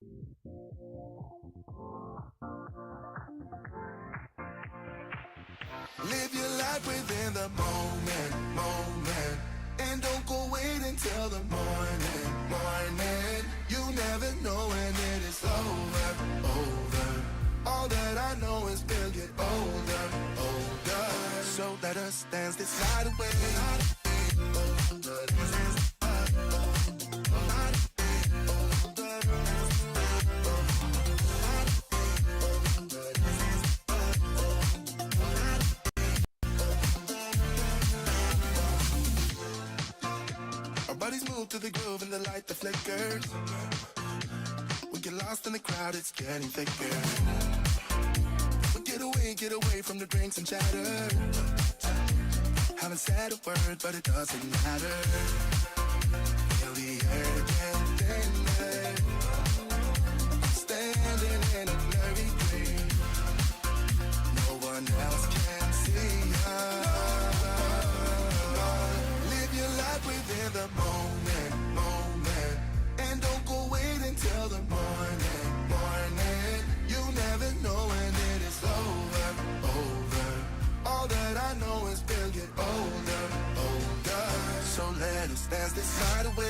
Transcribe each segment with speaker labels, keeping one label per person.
Speaker 1: Live your life within the moment. And don't go wait until the morning. You never know when it is over. All that I know is we'll get older. So let us dance this night away. Our bodies move to the groove and the light that flickers. We get lost in the crowd, it's getting thicker. We get away from the drinks and chatter. Haven't said a word, but it doesn't matter. Feel the air get thinner. Standing in a blurry dream. No one else can see us. Live your life within the moment. And don't go wait until the morning. You never know when it is over. All that I know is we'll get older. So let us dance this night away.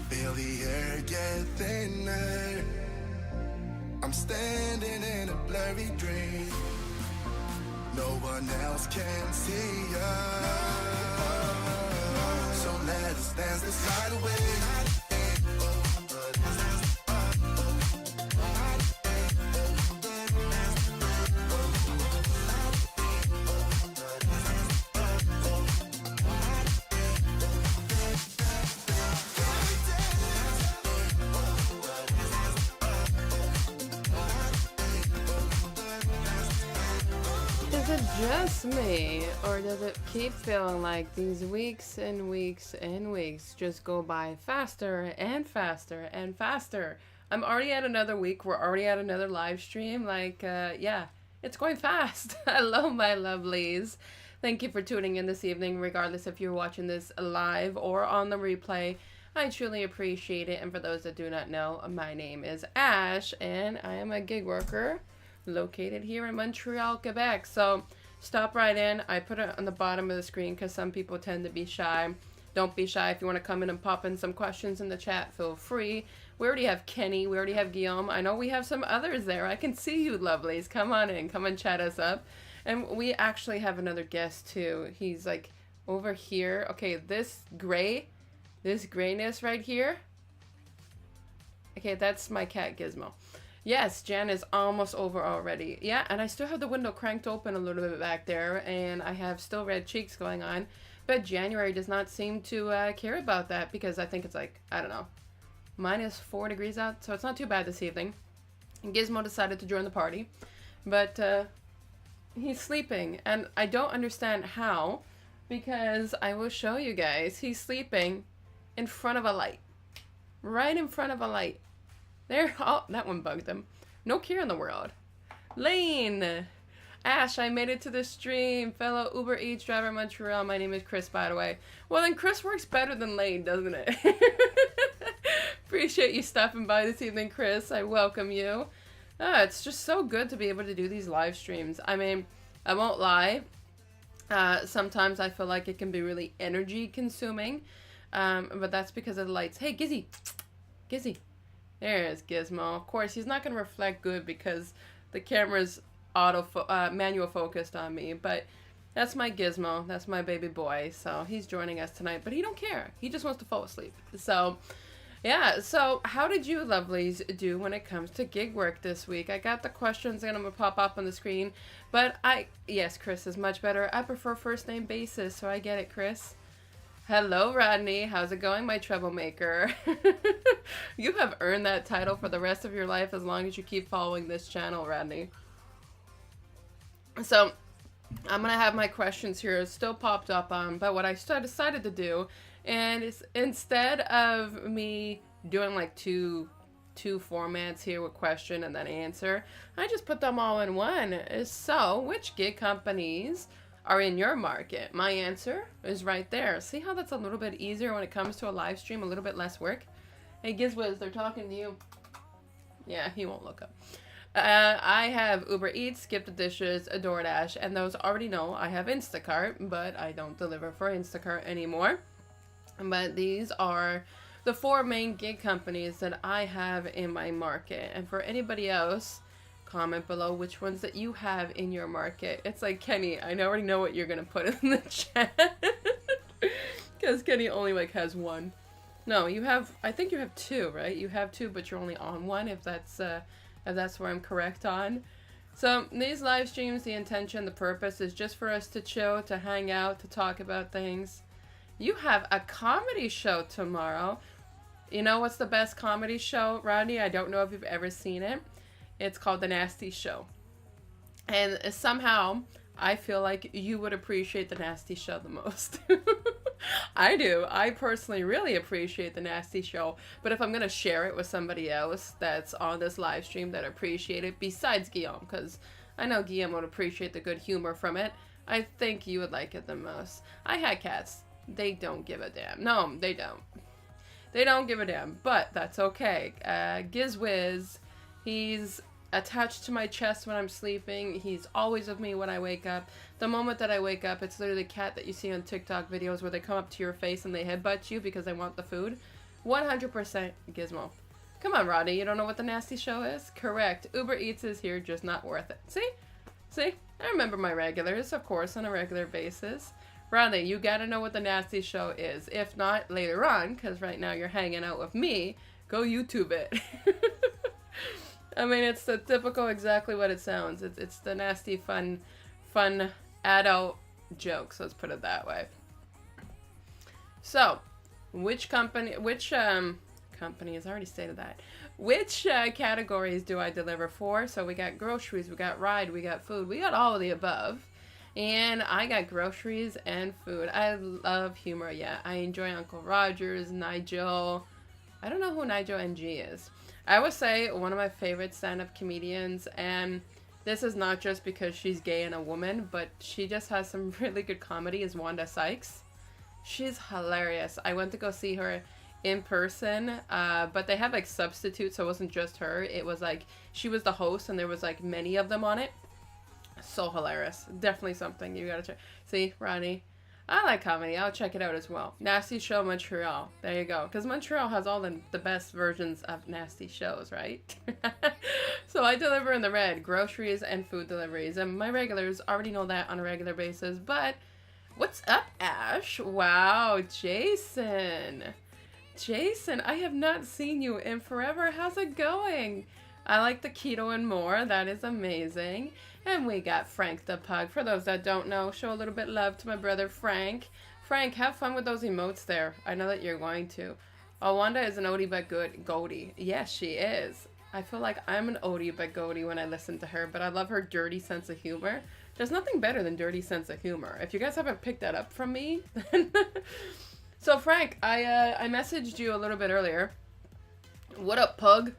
Speaker 1: Feel the air get thinner. I'm standing in a blurry dream. No one else can see us. So let us dance this night away.
Speaker 2: Is it just me, or does it keep feeling like these weeks and weeks and weeks just go by faster and faster and faster? I'm already at another week. We're already at another live stream. Yeah, it's going fast. Hello, my lovelies. Thank you for tuning in this evening, regardless if you're watching this live or on the replay. I truly appreciate it. And for those that do not know, my name is Ash, and I am a gig worker located here in Montreal, Quebec. So stop right in. I put it on the bottom of the screen because some people tend to be shy. Don't be shy. If you want to come in and pop in some questions in the chat, feel free. We already have Kenny. We already have Guillaume. I know we have some others there. I can see you, lovelies. Come on in. Come and chat us up. And we actually have another guest too. He's like over here. Okay, this grayness right here. Okay, that's my cat Gizmo. Yes, Jan is almost over already. Yeah, and I still have the window cranked open a little bit back there, and I have still red cheeks going on. But January does not seem to care about that because I think it's like, I don't know, -4 degrees out. So it's not too bad this evening. And Gizmo decided to join the party, but he's sleeping. And I don't understand how, because I will show you guys. He's sleeping in front of a light. Right in front of a light. There, oh, that one bugged him. No care in the world. Lane! Ash, I made it to the stream. Fellow Uber Eats driver in Montreal. My name is Chris, by the way. Well, then Chris works better than Lane, doesn't it? Appreciate you stopping by this evening, Chris. I welcome you. It's just so good to be able to do these live streams. I mean, I won't lie. Sometimes I feel like it can be really energy consuming. But that's because of the lights. Hey, Gizzy! Gizzy! There's Gizmo. Of course, he's not going to reflect good because the camera's manual focused on me. But that's my Gizmo. That's my baby boy. So he's joining us tonight. But he don't care. He just wants to fall asleep. So, yeah. So how did you lovelies do when it comes to gig work this week? I got the questions and I'm going to pop up on the screen. But yes, Chris is much better. I prefer first name basis. So I get it, Chris. Hello, Rodney. How's it going, my troublemaker? You have earned that title for the rest of your life as long as you keep following this channel, Rodney. So, I'm going to have my questions here still popped up on, but what I decided to do, and it's, instead of me doing like two formats here with question and then answer. I just put them all in one. So, which gig companies are in your market? My answer is right there. See how that's a little bit easier when it comes to a live stream, a little bit less work? Hey, Gizwiz, they're talking to you. Yeah, he won't look up. I have Uber Eats, Skip the Dishes, a DoorDash, and those already know I have Instacart, but I don't deliver for Instacart anymore. But these are the 4 main gig companies that I have in my market. And for anybody else, comment below which ones that you have in your market. It's like, Kenny, I already know what you're going to put in the chat. Because Kenny only like has 1. No, you have, I think you have 2, right? You have 2, but you're only on 1, if that's where I'm correct on. So these live streams, the intention, the purpose is just for us to chill, to hang out, to talk about things. You have a comedy show tomorrow. You know what's the best comedy show, Rodney? I don't know if you've ever seen it. It's called The Nasty Show. And somehow, I feel like you would appreciate The Nasty Show the most. I do. I personally really appreciate The Nasty Show. But if I'm going to share it with somebody else that's on this live stream that appreciate it, besides Guillaume, because I know Guillaume would appreciate the good humor from it, I think you would like it the most. I had cats. They don't give a damn. No, they don't. They don't give a damn, but that's okay. Gizwiz, he's attached to my chest when I'm sleeping. He's always with me when I wake up. The moment that I wake up, it's literally the cat that you see on TikTok videos where they come up to your face and they headbutt you because they want the food. 100% Gizmo. Come on, Rodney, you don't know what The Nasty Show is? Correct. Uber Eats is here, just not worth it. See? See? I remember my regulars, of course, on a regular basis. Rodney, you gotta know what The Nasty Show is. If not, later on, because right now you're hanging out with me, go YouTube it. I mean, it's the typical, exactly what it sounds. It's the nasty, fun adult jokes, let's put it that way. So, which companies, I already stated that. Which categories do I deliver for? So we got groceries, we got ride, we got food, we got all of the above. And I got groceries and food. I love humor, yeah. I enjoy Uncle Rogers, Nigel. I don't know who Nigel NG is. I would say one of my favorite stand-up comedians, and this is not just because she's gay and a woman, but she just has some really good comedy, is Wanda Sykes. She's hilarious. I went to go see her in person, but they have like substitutes, so it wasn't just her. It was like, she was the host and there was like many of them on it. So hilarious. Definitely something you gotta check. See, Ronnie? I like comedy. I'll check it out as well. Nasty Show Montreal. There you go. Because Montreal has all the best versions of nasty shows, right? So I deliver in the red. Groceries and food deliveries. And my regulars already know that on a regular basis. But what's up, Ash? Wow, Jason. Jason, I have not seen you in forever. How's it going? I like the keto and more. That is amazing. And we got Frank the Pug. For those that don't know, show a little bit of love to my brother Frank. Frank, have fun with those emotes there. I know that you're going to. Oh, Wanda is an oldie but good goldie. Yes, she is. I feel like I'm an oldie but goldie when I listen to her, but I love her dirty sense of humor. There's nothing better than dirty sense of humor. If you guys haven't picked that up from me, then... So Frank, I messaged you a little bit earlier. What up, Pug?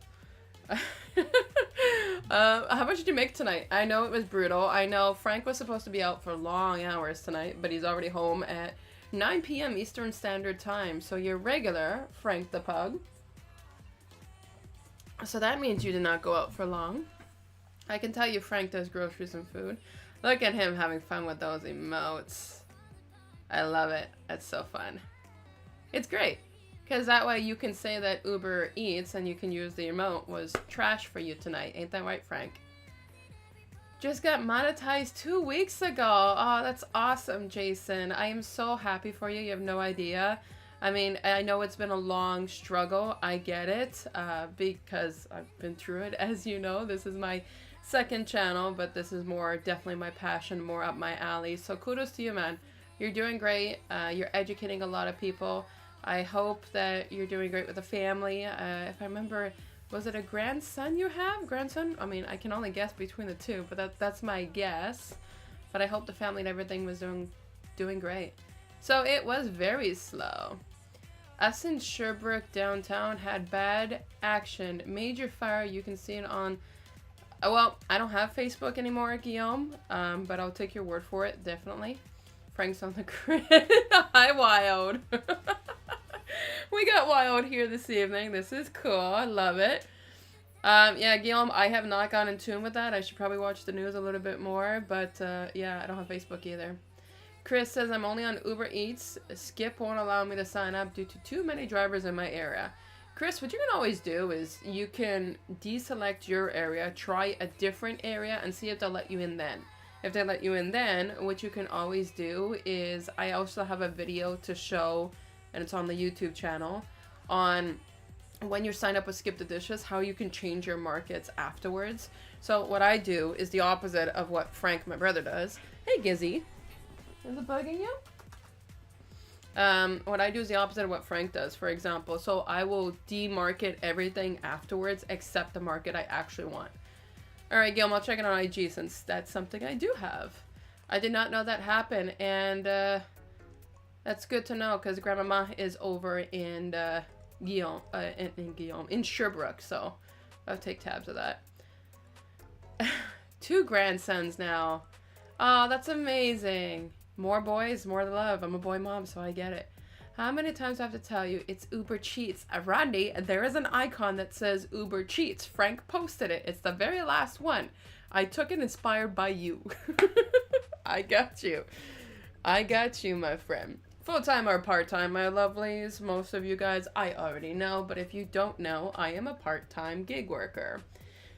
Speaker 2: How much did you make tonight? I know it was brutal. I know Frank was supposed to be out for long hours tonight, but he's already home at 9 p.m. Eastern Standard Time. So you're regular, Frank the Pug. So that means you did not go out for long. I can tell you Frank does groceries and food. Look at him having fun with those emotes. I love it. That's so fun. It's great. Because that way you can say that Uber Eats and you can use the emote was trash for you tonight. Ain't that right, Frank? Just got monetized 2 weeks ago. Oh, that's awesome, Jason. I am so happy for you. You have no idea. I mean, I know it's been a long struggle. I get it. Because I've been through it. As you know, this is my second channel. But this is more definitely my passion, more up my alley. So kudos to you, man. You're doing great. You're educating a lot of people. I hope that you're doing great with the family. If I remember, was it a grandson you have? Grandson? I mean, I can only guess between the two, but that's my guess. But I hope the family and everything was doing great. So it was very slow. Us in Sherbrooke downtown had bad action. Major fire. You can see it on... well, I don't have Facebook anymore, Guillaume, but I'll take your word for it, definitely. Frank's on the grid. Hi, Wild. We got Wild here this evening. This is cool. I love it. Yeah, Guillaume, I have not gone in tune with that. I should probably watch the news a little bit more, but yeah, I don't have Facebook either. Chris says, I'm only on Uber Eats. Skip won't allow me to sign up due to too many drivers in my area. Chris, what you can always do is you can deselect your area, try a different area, and see if they'll let you in then. If they let you in then, what you can always do is, I also have a video to show, and it's on the YouTube channel, on when you sign up with Skip the Dishes, how you can change your markets afterwards. So what I do is the opposite of what Frank, my brother, does. Hey, Gizzy. Is it bugging you? What I do is the opposite of what Frank does, for example. So I will demarket everything afterwards except the market I actually want. Alright, Guillaume, I'll check it on IG since that's something I do have. I did not know that happened, and that's good to know because Grandmama is over in Guillaume, in Sherbrooke, so I'll take tabs of that. 2 grandsons now. Oh, that's amazing. More boys, more love. I'm a boy mom, so I get it. How many times do I have to tell you it's Uber Cheats? Randy, there is an icon that says Uber Cheats. Frank posted it. It's the very last one. I took it inspired by you. I got you. I got you, my friend. Full-time or part-time, my lovelies. Most of you guys I already know, but if you don't know, I am a part-time gig worker.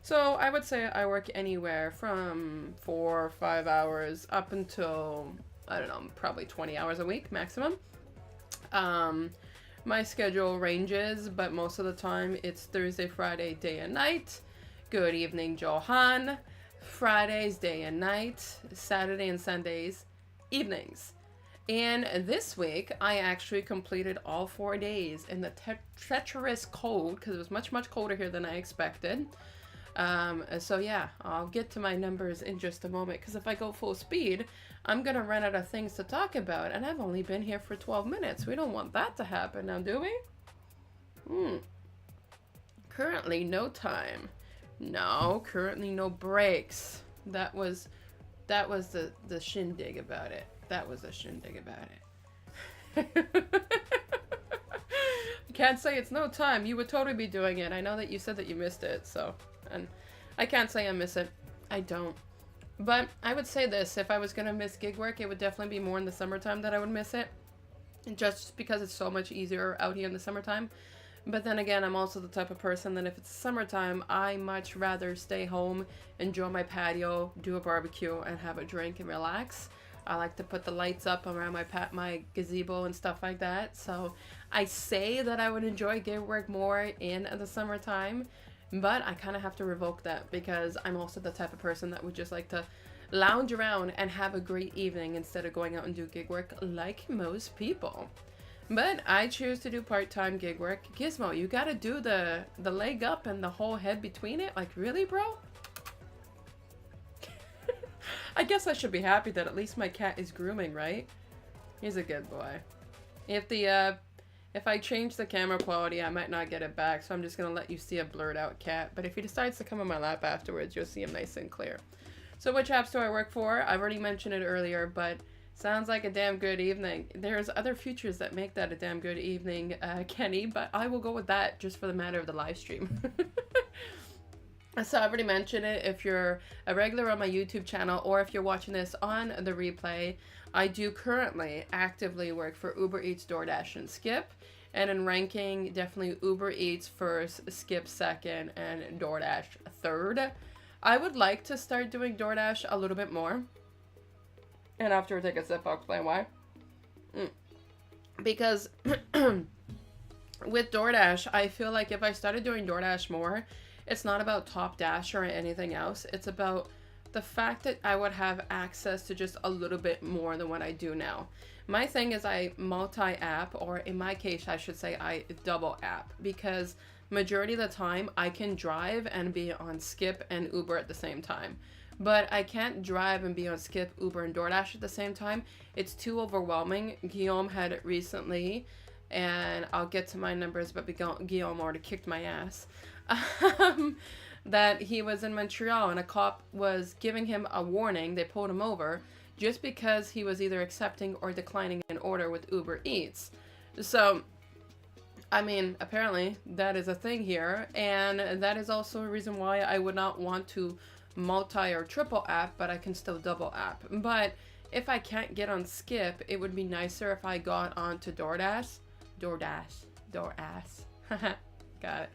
Speaker 2: So I would say I work anywhere from 4 or 5 hours up until, I don't know, probably 20 hours a week maximum. My schedule ranges, but most of the time it's Thursday, Friday, day and night. Good evening, Johan. Fridays, day and night. Saturday and Sundays, evenings. And this week, I actually completed all 4 days in the treacherous cold, because it was much, much colder here than I expected. So yeah, I'll get to my numbers in just a moment, because if I go full speed, I'm going to run out of things to talk about, and I've only been here for 12 minutes. We don't want that to happen now, do we? Currently, no time. No, currently no breaks. That was the shindig about it. That was a shindig about it. I can't say it's no time. You would totally be doing it. I know that you said that you missed it, so... And I can't say I miss it. I don't. But I would say this. If I was going to miss gig work, it would definitely be more in the summertime that I would miss it. Just because it's so much easier out here in the summertime. But then again, I'm also the type of person that if it's summertime, I much rather stay home, enjoy my patio, do a barbecue, and have a drink and relax. I like to put the lights up around my gazebo and stuff like that. So I say that I would enjoy gig work more in the summertime, but I kind of have to revoke that because I'm also the type of person that would just like to lounge around and have a great evening instead of going out and do gig work like most people. But I choose to do part-time gig work. Gizmo, you gotta do the leg up and the whole head between it? Like, really, bro? I guess I should be happy that at least my cat is grooming, right? He's a good boy. If I change the camera quality, I might not get it back, so I'm just gonna let you see a blurred out cat. But if he decides to come on my lap afterwards, you'll see him nice and clear. So which apps do I work for? I've already mentioned it earlier, but sounds like a damn good evening. There's other features that make that a damn good evening, Kenny, but I will go with that just for the matter of the live stream. So I've already mentioned it. If you're a regular on my YouTube channel or if you're watching this on the replay, I do currently actively work for Uber Eats, DoorDash, and Skip. And in ranking, definitely Uber Eats first, Skip second, and DoorDash third. I would like to start doing DoorDash a little bit more. And after I take a sip, I'll explain why. Because with DoorDash, I feel like if I started doing DoorDash more, it's not about Top Dash or anything else. It's about the fact that I would have access to just a little bit more than what I do now. My thing is I multi-app, or in my case, I should say I double app, because majority of the time I can drive and be on Skip and Uber at the same time. But I can't drive and be on Skip, Uber, and DoorDash at the same time. It's too overwhelming. Guillaume had recently and I'll get to my numbers, but Guillaume already kicked my ass. That he was in Montreal and a cop was giving him a warning. They pulled him over just because he was either accepting or declining an order with Uber Eats. So, I mean, apparently that is a thing here, and that is also a reason why I would not want to multi or triple app, but I can still double app. But if I can't get on Skip, it would be nicer if I got onto DoorDash. Got it.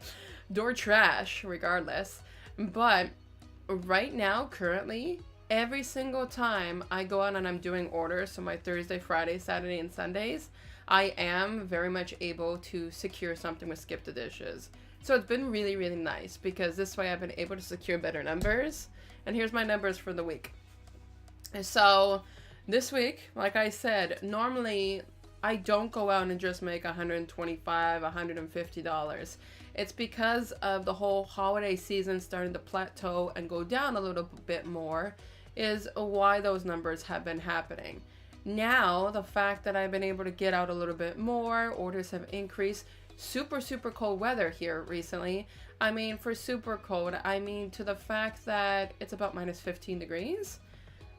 Speaker 2: DoorTrash, regardless. But right now, currently, every single time I go out and I'm doing orders, so my Thursday, Friday, Saturday, and Sundays, I am very much able to secure something with Skip the Dishes. So it's been really, really nice because this way I've been able to secure better numbers. And here's my numbers for the week. So this week, like I said, normally I don't go out and just make $125, $150. It's because of the whole holiday season starting to plateau and go down a little bit more is why those numbers have been happening. Now, the fact that I've been able to get out a little bit more, orders have increased. Super, super cold weather here recently. I mean, for super cold, I mean to the fact that it's about minus 15 degrees.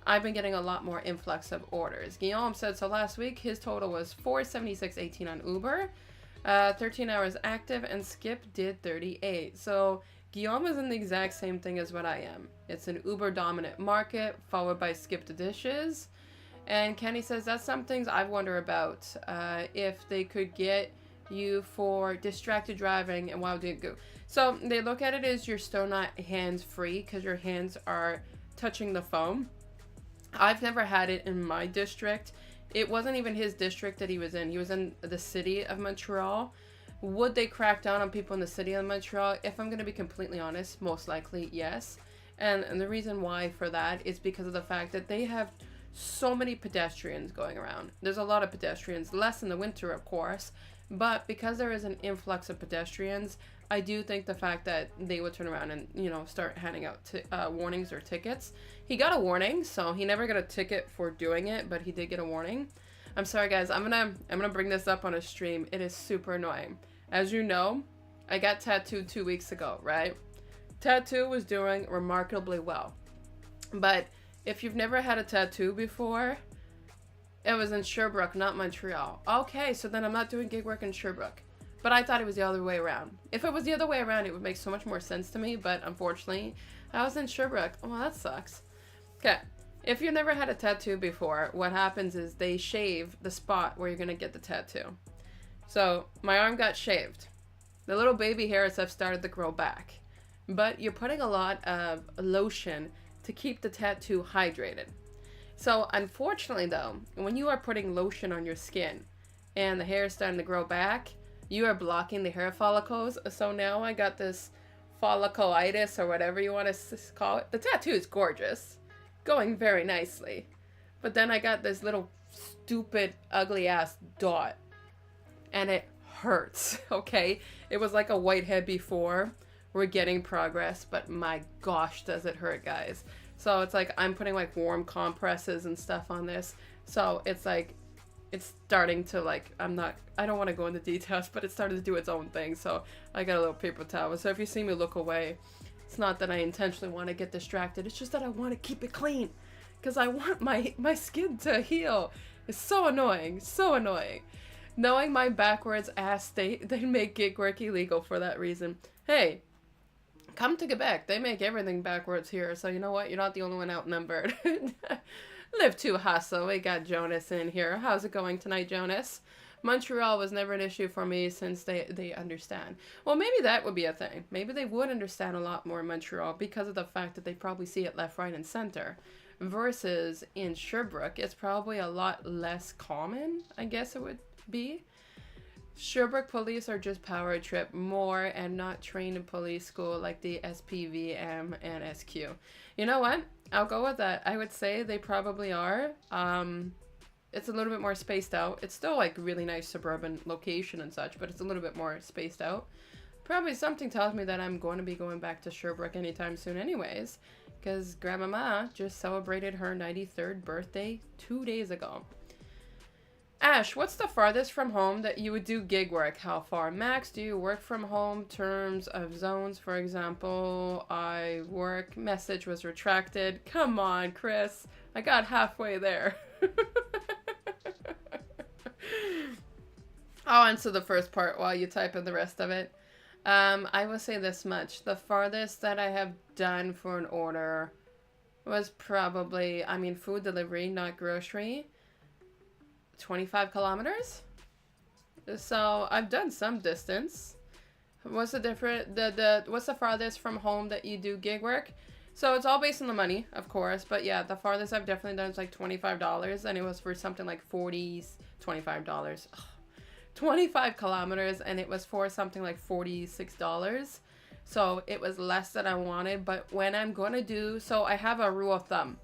Speaker 2: I've been getting a lot more influx of orders. Guillaume said so last week, his total was $476.18 on Uber, 13 hours active, and Skip did 38. So Guillaume is in the exact same thing as what I am. It's an Uber dominant market, followed by Skip the Dishes. And Kenny says that's some things I wonder about, if they could get you for distracted driving and while doing good. So they look at it as you're still not hands free because your hands are touching the phone. I've never had it in my district. It wasn't even his district that he was in. He was in the city of Montreal. Would they crack down on people in the city of Montreal? If I'm going to be completely honest, most likely yes. And the reason why for that is because of the fact that they have so many pedestrians going around. There's a lot of pedestrians, less in the winter, of course, but because there is an influx of pedestrians, I do think the fact that they would turn around and, you know, start handing out warnings or tickets. He got a warning, so he never got a ticket for doing it, but he did get a warning. I'm sorry, guys. I'm gonna bring this up on a stream. It is super annoying. As you know, I got tattooed 2 weeks ago, right? Tattoo was doing remarkably well, but if you've never had a tattoo before, it was in Sherbrooke, not Montreal. Okay, so then I'm not doing gig work in Sherbrooke. But I thought it was the other way around. If it was the other way around, it would make so much more sense to me, but unfortunately, I was in Sherbrooke. Oh, well, that sucks. Okay, if you've never had a tattoo before, what happens is they shave the spot where you're going to get the tattoo. So, my arm got shaved. The little baby hairs have started to grow back. But you're putting a lot of lotion to keep the tattoo hydrated. So, unfortunately though, when you are putting lotion on your skin and the hair is starting to grow back, you are blocking the hair follicles. So now I got this folliculitis or whatever you want to call it. The tattoo is gorgeous, going very nicely. But then I got this little stupid ugly ass dot and it hurts, okay? It was like a whitehead before. We're getting progress, but my gosh, does it hurt, guys. So it's like I'm putting like warm compresses and stuff on this. So it's like, it's starting to like, I don't want to go into details, but it started to do its own thing. So I got a little paper towel. So if you see me look away, it's not that I intentionally want to get distracted. It's just that I want to keep it clean because I want my skin to heal. It's so annoying. So annoying. Knowing my backwards ass state, they make gig work illegal for that reason. Hey, come to Quebec. They make everything backwards here. So you know what? You're not the only one outnumbered. Live to hustle. We got Jonas in here. How's it going tonight, Jonas? Montreal was never an issue for me since they understand. Well, maybe that would be a thing. Maybe they would understand a lot more in Montreal because of the fact that they probably see it left, right, and center. Versus in Sherbrooke, it's probably a lot less common, I guess it would be. Sherbrooke police are just power trip more and not trained in police school like the SPVM and SQ. You know what? I'll go with that. I would say they probably are. It's a little bit more spaced out. It's still like really nice suburban location and such, but it's a little bit more spaced out. Probably something tells me that I'm going to be going back to Sherbrooke anytime soon anyways, because Grandmama just celebrated her 93rd birthday 2 days ago. Ash, what's the farthest from home that you would do gig work? How far max do you work from home? Terms of zones, for example. I work. Message was retracted. Come on, Chris. I got halfway there. I'll answer the first part while you type in the rest of it. I will say this much. The farthest that I have done for an order was probably, food delivery, not grocery. 25 kilometers. So I've done some distance. What's the farthest from home that you do gig work? So it's all based on the money, of course, but yeah, the farthest I've definitely done is like $25, and it was for something like $25. 25 kilometers, and it was for something like $46. So it was less than I wanted, but when I'm gonna do, so I have a rule of thumb.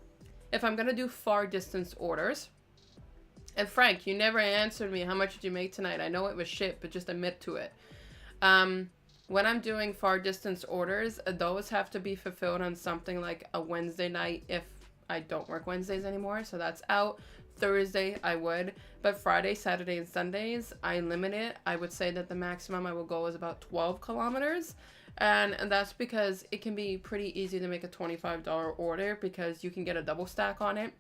Speaker 2: If I'm gonna do far distance orders, and Frank, you never answered me. How much did you make tonight? I know it was shit, but just admit to it. When I'm doing far distance orders, those have to be fulfilled on something like a Wednesday night if I don't work Wednesdays anymore. So that's out. Thursday, I would. But Friday, Saturday, and Sundays, I limit it. I would say that the maximum I will go is about 12 kilometers. And that's because it can be pretty easy to make a $25 order because you can get a double stack on it,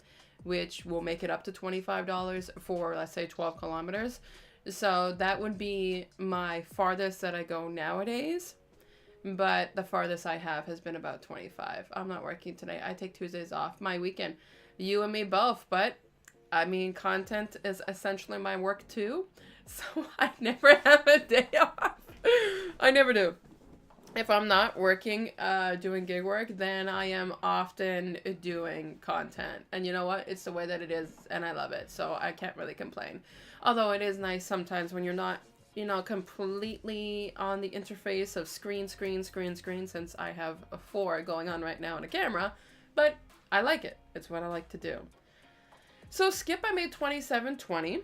Speaker 2: which will make it up to $25 for, let's say, 12 kilometers. So that would be my farthest that I go nowadays. But the farthest I have has been about 25. I'm not working today. I take Tuesdays off. My weekend. You and me both. But, content is essentially my work too. So I never have a day off. I never do. If I'm not working, doing gig work, then I am often doing content. And you know what? It's the way that it is, and I love it. So I can't really complain. Although it is nice sometimes when you're not, completely on the interface of screen, since I have 4 going on right now and a camera. But I like it. It's what I like to do. So Skip, I made $27.20.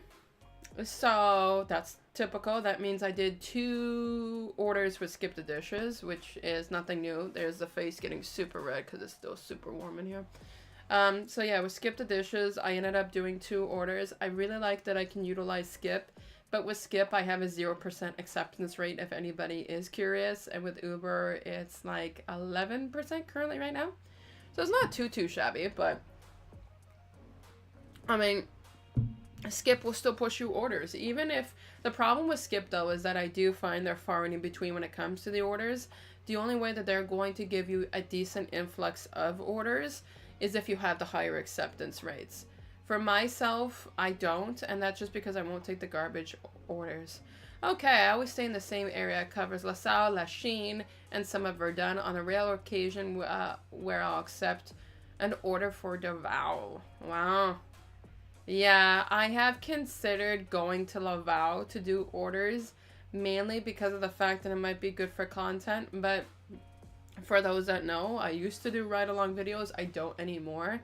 Speaker 2: So that's typical. That means I did 2 orders with Skip the Dishes, which is nothing new. There's the face getting super red because it's still super warm in here. So yeah, with Skip the Dishes, I ended up doing 2 orders. I really like that I can utilize Skip, but with Skip, I have a 0% acceptance rate if anybody is curious. And with Uber, it's like 11% currently right now. So it's not too shabby, but Skip will still push you orders. Even if the problem with Skip though is that I do find they're far and in between when it comes to the orders. The only way that they're going to give you a decent influx of orders is if you have the higher acceptance rates. For myself, I don't, and that's just because I won't take the garbage orders. Okay, I always stay in the same area. It covers LaSalle, Lachine, and some of Verdun on a rare occasion where I'll accept an order for Davao. Wow. Yeah, I have considered going to Laval to do orders, mainly because of the fact that it might be good for content, but for those that know, I used to do ride-along videos. I don't anymore.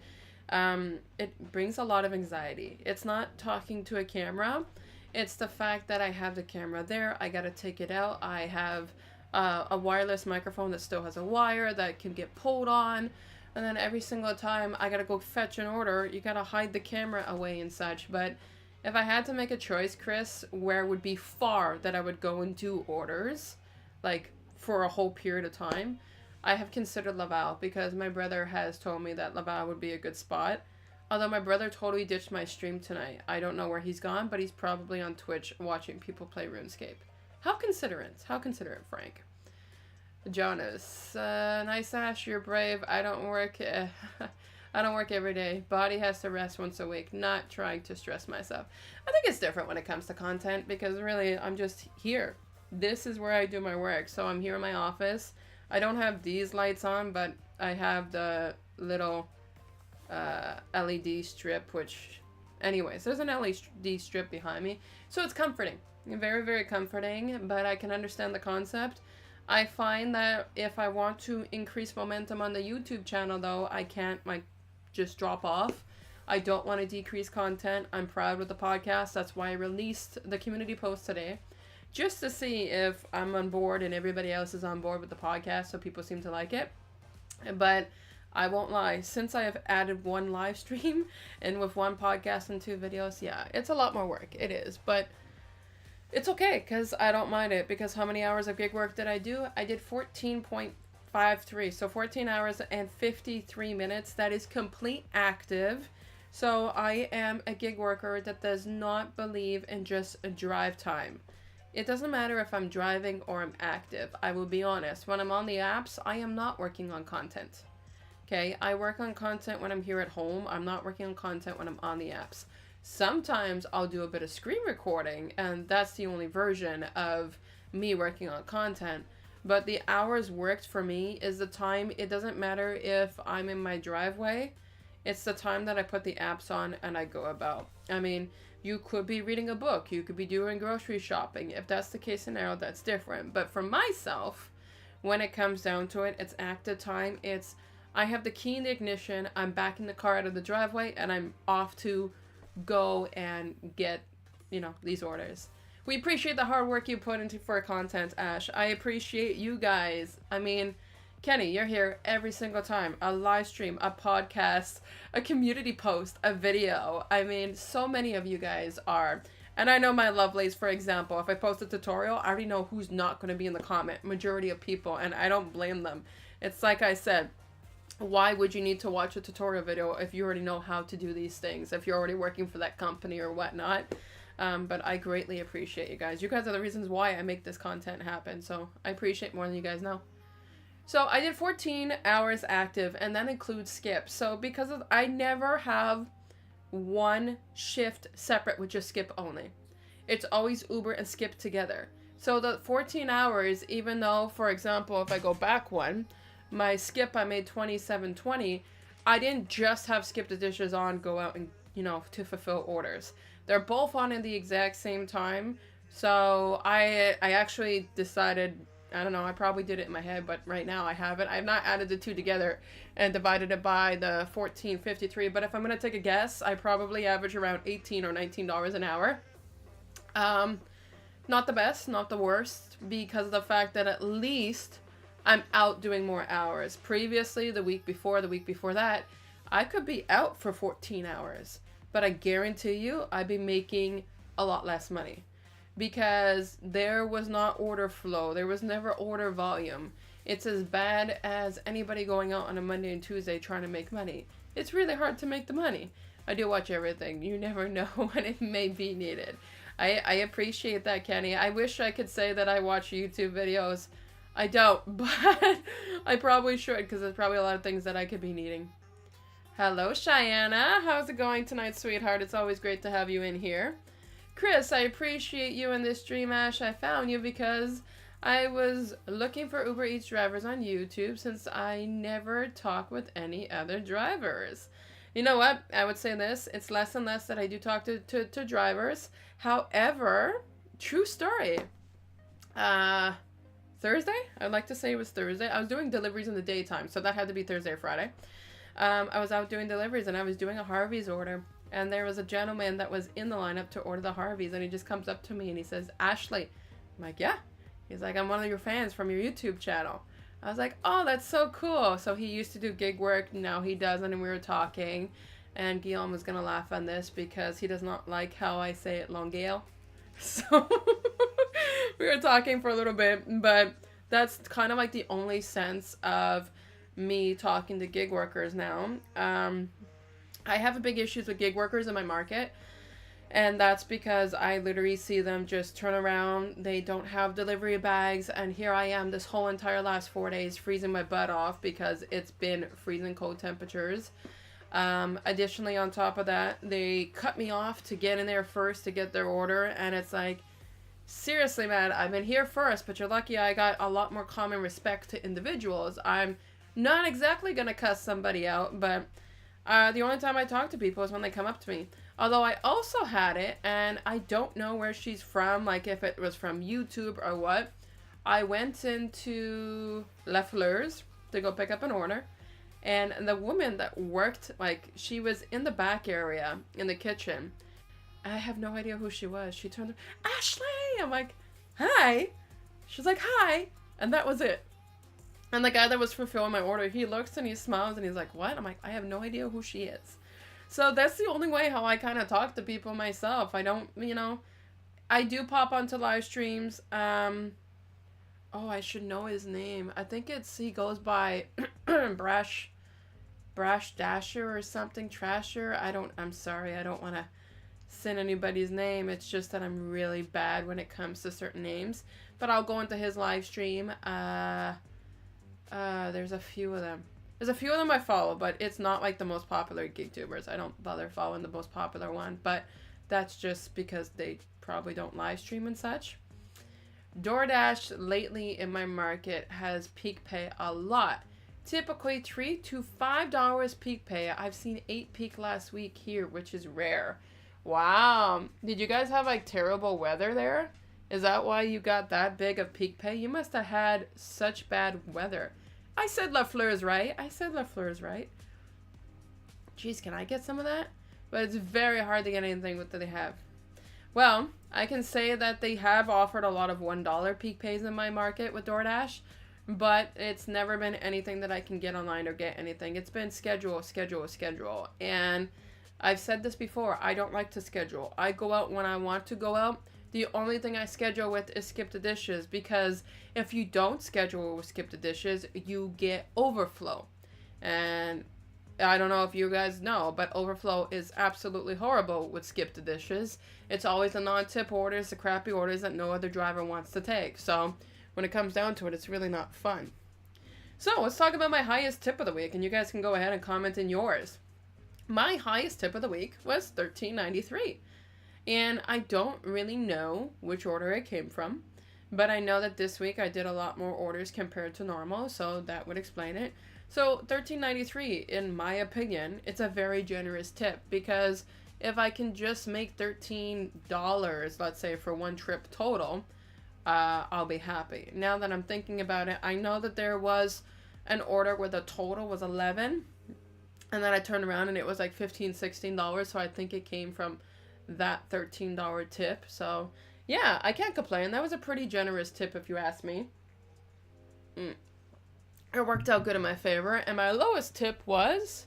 Speaker 2: It brings a lot of anxiety. It's not talking to a camera. It's the fact that I have the camera there. I gotta take it out. I have a wireless microphone that still has a wire that can get pulled on. And then every single time I gotta go fetch an order, you gotta hide the camera away and such. But if I had to make a choice, Chris, where would be far that I would go and do orders, like for a whole period of time, I have considered Laval because my brother has told me that Laval would be a good spot. Although my brother totally ditched my stream tonight. I don't know where he's gone, but he's probably on Twitch watching people play RuneScape. How considerate. How considerate, Frank. Jonas, nice Ash, you're brave. I don't work every day. Body has to rest once a week. Not trying to stress myself. I think it's different when it comes to content because really I'm just here. This is where I do my work. So I'm here in my office. I don't have these lights on, but I have the little LED strip, which anyways, there's an LED strip behind me. So it's comforting. Very, very comforting, but I can understand the concept. I find that if I want to increase momentum on the YouTube channel, though, I can't, just drop off. I don't want to decrease content. I'm proud with the podcast. That's why I released the community post today, just to see if I'm on board and everybody else is on board with the podcast, so people seem to like it. But I won't lie. Since I have added one live stream and with one podcast and 2 videos, yeah, it's a lot more work. It is. But it's okay because I don't mind it, because how many hours of gig work did I do? I did 14.53. So 14 hours and 53 minutes. That is complete active. So I am a gig worker that does not believe in just a drive time. It doesn't matter if I'm driving or I'm active. I will be honest. When I'm on the apps, I am not working on content. Okay, I work on content when I'm here at home. I'm not working on content when I'm on the apps. Sometimes I'll do a bit of screen recording, and that's the only version of me working on content. But the hours worked for me is the time. It doesn't matter if I'm in my driveway. It's the time that I put the apps on and I go about. I mean, you could be reading a book. You could be doing grocery shopping. If that's the case scenario, that's different. But for myself, when it comes down to it, it's active time. I have the key in the ignition, I'm backing the car out of the driveway, and I'm off to go and get, these orders. We appreciate the hard work you put into for content, Ash. I appreciate you guys. I mean, Kenny, you're here every single time. A live stream, a podcast, a community post, a video. I mean, so many of you guys are. And I know my lovelies, for example, if I post a tutorial, I already know who's not going to be in the comment. Majority of people, and I don't blame them. It's like I said, why would you need to watch a tutorial video if you already know how to do these things, if you're already working for that company or whatnot? But I greatly appreciate you guys. You guys are the reasons why I make this content happen, so I appreciate more than you guys know. So I did 14 hours active, and that includes skip. So because I never have one shift separate with just skip only. It's always Uber and skip together. So the 14 hours, even though, for example, if I go back one, my skip I made $27.20, I didn't just have skip the dishes on, go out and, to fulfill orders. They're both on at the exact same time. So I actually decided, I don't know, I probably did it in my head, but right now I haven't. I've not added the two together and divided it by the $14.53. But if I'm going to take a guess, I probably average around $18 or $19 an hour. Not the best, not the worst, because of the fact that at least I'm out doing more hours. Previously, the week before that, I could be out for 14 hours. But I guarantee you, I'd be making a lot less money. Because there was not order flow. There was never order volume. It's as bad as anybody going out on a Monday and Tuesday trying to make money. It's really hard to make the money. I do watch everything. You never know when it may be needed. I appreciate that, Kenny. I wish I could say that I watch YouTube videos. I don't, but I probably should, because there's probably a lot of things that I could be needing. Hello, Cheyenne. How's it going tonight, sweetheart? It's always great to have you in here. Chris, I appreciate you in this stream, Ash. I found you because I was looking for Uber Eats drivers on YouTube, since I never talk with any other drivers. You know what? I would say this. It's less and less that I do talk to drivers. However, true story. Thursday? I'd like to say it was Thursday. I was doing deliveries in the daytime, so that had to be Thursday or Friday. I was out doing deliveries, and I was doing a Harvey's order. And there was a gentleman that was in the lineup to order the Harveys, and he just comes up to me and he says, Ashley. I'm like, yeah. He's like, I'm one of your fans from your YouTube channel. I was like, oh, that's so cool. So he used to do gig work. Now he doesn't, and we were talking. And Guillaume was going to laugh on this because he does not like how I say it, Longueuil. So we were talking for a little bit, but that's kind of like the only sense of me talking to gig workers now. I have a big issues with gig workers in my market, and that's because I literally see them just turn around. They don't have delivery bags, and here I am this whole entire last 4 days freezing my butt off because it's been freezing cold temperatures. Additionally, on top of that, they cut me off to get in there first to get their order, and it's like, seriously, man, I've been here first, but you're lucky I got a lot more common respect to individuals. I'm not exactly gonna cuss somebody out, but the only time I talk to people is when they come up to me. Although I also had it, and I don't know where she's from, like if it was from YouTube or what. I went into La Fleur's to go pick up an order, and the woman that worked, like, she was in the back area in the kitchen. I have no idea who she was. She turned, Ashley! I'm like, hi! She's like, hi! And that was it. And the guy that was fulfilling my order, he looks and he smiles and he's like, what? I'm like, I have no idea who she is. So that's the only way how I kind of talk to people myself. I don't, I do pop onto live streams. Oh, I should know his name. I think he goes by Brash Dasher or something, Trasher. I'm sorry, I don't want to sin anybody's name. It's just that I'm really bad when it comes to certain names. But I'll go into his live stream. There's a few of them. There's a few of them I follow, but it's not like the most popular gig tubers. I don't bother following the most popular one, but that's just because they probably don't live stream and such. DoorDash lately in my market has peak pay a lot. Typically $3 to $5 peak pay. I've seen 8 peak last week here, which is rare. Wow. Did you guys have like terrible weather there? Is that why you got that big of peak pay? You must have had such bad weather. I said Lafleur's right. Jeez, can I get some of that? But it's very hard to get anything with that they have. Well, I can say that they have offered a lot of $1 peak pays in my market with DoorDash, but it's never been anything that I can get online or get anything. It's been schedule. And I've said this before, I don't like to schedule. I go out when I want to go out. The only thing I schedule with is skip the dishes, because if you don't schedule with skip the dishes, you get overflow. And I don't know if you guys know, but overflow is absolutely horrible with skip the dishes. It's always the non-tip orders, the crappy orders that no other driver wants to take. So when it comes down to it, it's really not fun. So let's talk about my highest tip of the week, and you guys can go ahead and comment in yours. My highest tip of the week was $13.93. And I don't really know which order it came from, but I know that this week I did a lot more orders compared to normal, so that would explain it. So $13.93, in my opinion, it's a very generous tip, because if I can just make $13, let's say, for one trip total, I'll be happy. Now that I'm thinking about it, I know that there was an order where the total was $11, and then I turned around and it was like $15, $16, so I think it came from that $13 tip. So yeah, I can't complain. That was a pretty generous tip if you ask me. It worked out good in my favor, and my lowest tip was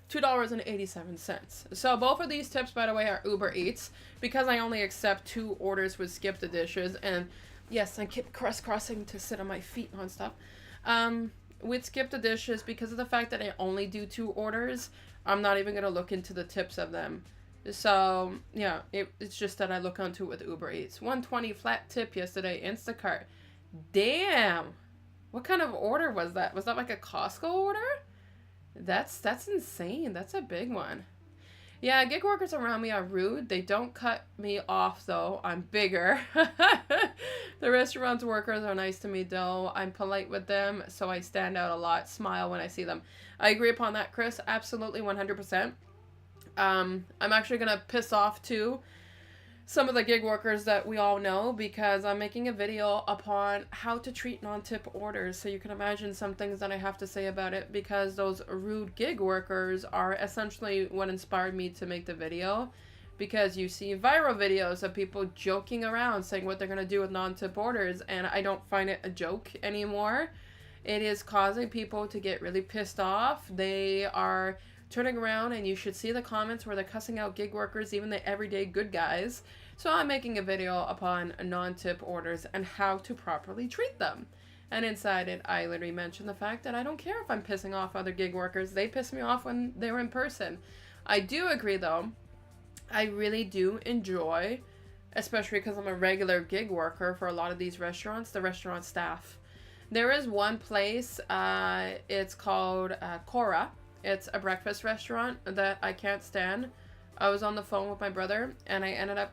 Speaker 2: $2.87. So both of these tips, by the way, are Uber Eats, because I only accept 2 orders with skip the dishes. And yes, I keep crisscrossing to sit on my feet nonstop. With skip the dishes, because of the fact that I only do 2 orders, I'm not even going to look into the tips of them. So yeah, it's just that I look onto it with Uber Eats. $1.20 flat tip yesterday, Instacart. Damn, what kind of order was that? Was that like a Costco order? That's insane. That's a big one. Yeah, gig workers around me are rude. They don't cut me off though. I'm bigger. The restaurant workers are nice to me though. I'm polite with them, so I stand out a lot. Smile when I see them. I agree upon that, Chris. Absolutely, 100%. I'm actually going to piss off too some of the gig workers that we all know, because I'm making a video upon how to treat non-tip orders. So you can imagine some things that I have to say about it, because those rude gig workers are essentially what inspired me to make the video. Because you see viral videos of people joking around saying what they're going to do with non-tip orders, and I don't find it a joke anymore. It is causing people to get really pissed off. They are turning around, and you should see the comments where they're cussing out gig workers, even the everyday good guys. So I'm making a video upon non-tip orders and how to properly treat them. And inside it, I literally mentioned the fact that I don't care if I'm pissing off other gig workers. They piss me off when they were in person. I do agree though, I really do enjoy, especially because I'm a regular gig worker for a lot of these restaurants, the restaurant staff. There is one place, it's called Cora. It's a breakfast restaurant that I can't stand. I was on the phone with my brother, and I ended up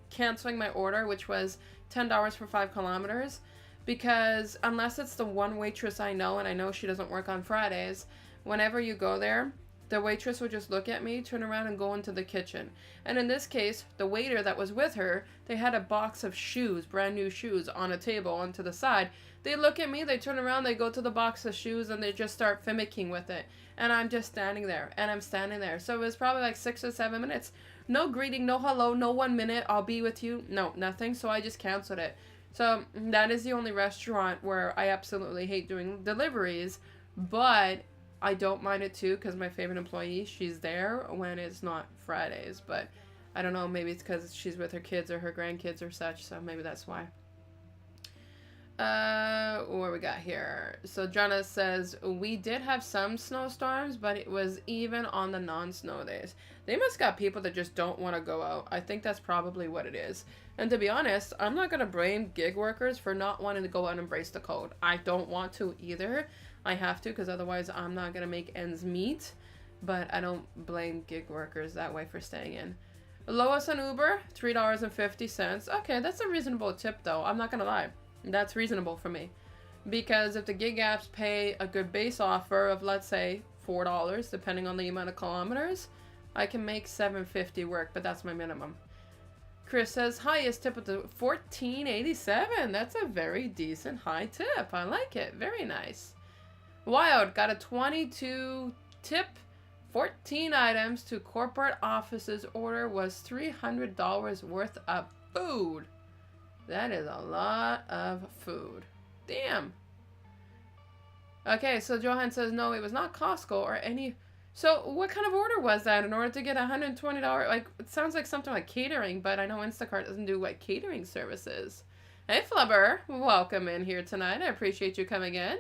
Speaker 2: canceling my order, which was $10 for 5 kilometers, because unless it's the one waitress I know, and I know she doesn't work on Fridays, whenever you go there, the waitress would just look at me, turn around, and go into the kitchen. And in this case, the waiter that was with her, they had a box of shoes, brand new shoes, on a table on to the side. They look at me, they turn around, they go to the box of shoes, and they just start fimmicking with it. And I'm just standing there, and I'm standing there. So it was probably like 6 or 7 minutes. No greeting, no hello, no 1 minute, I'll be with you. No, nothing. So I just canceled it. So that is the only restaurant where I absolutely hate doing deliveries, but I don't mind it too because my favorite employee, she's there when it's not Fridays. But I don't know, maybe it's because she's with her kids or her grandkids or such, so maybe that's why. What we got here? So Jonah says, we did have some snowstorms, but it was even on the non-snow days. They must got people that just don't want to go out. I think that's probably what it is. And to be honest, I'm not going to blame gig workers for not wanting to go out and embrace the code. I don't want to either. I have to, because otherwise I'm not going to make ends meet. But I don't blame gig workers that way for staying in. Lowest on Uber, $3.50. Okay, that's a reasonable tip though. I'm not going to lie. That's reasonable for me. Because if the gig apps pay a good base offer of, let's say, $4, depending on the amount of kilometers, I can make $7.50 work, but that's my minimum. Chris says, highest tip of the $14.87. That's a very decent high tip. I like it. Very nice. Wild got a 22 tip. 14 items to corporate offices order was $300 worth of food. That is a lot of food. Damn. Okay, so Johan says, no, it was not Costco or any... So what kind of order was that in order to get $120? Like, it sounds like something like catering, but I know Instacart doesn't do, like, catering services. Hey, Flubber. Welcome in here tonight. I appreciate you coming in.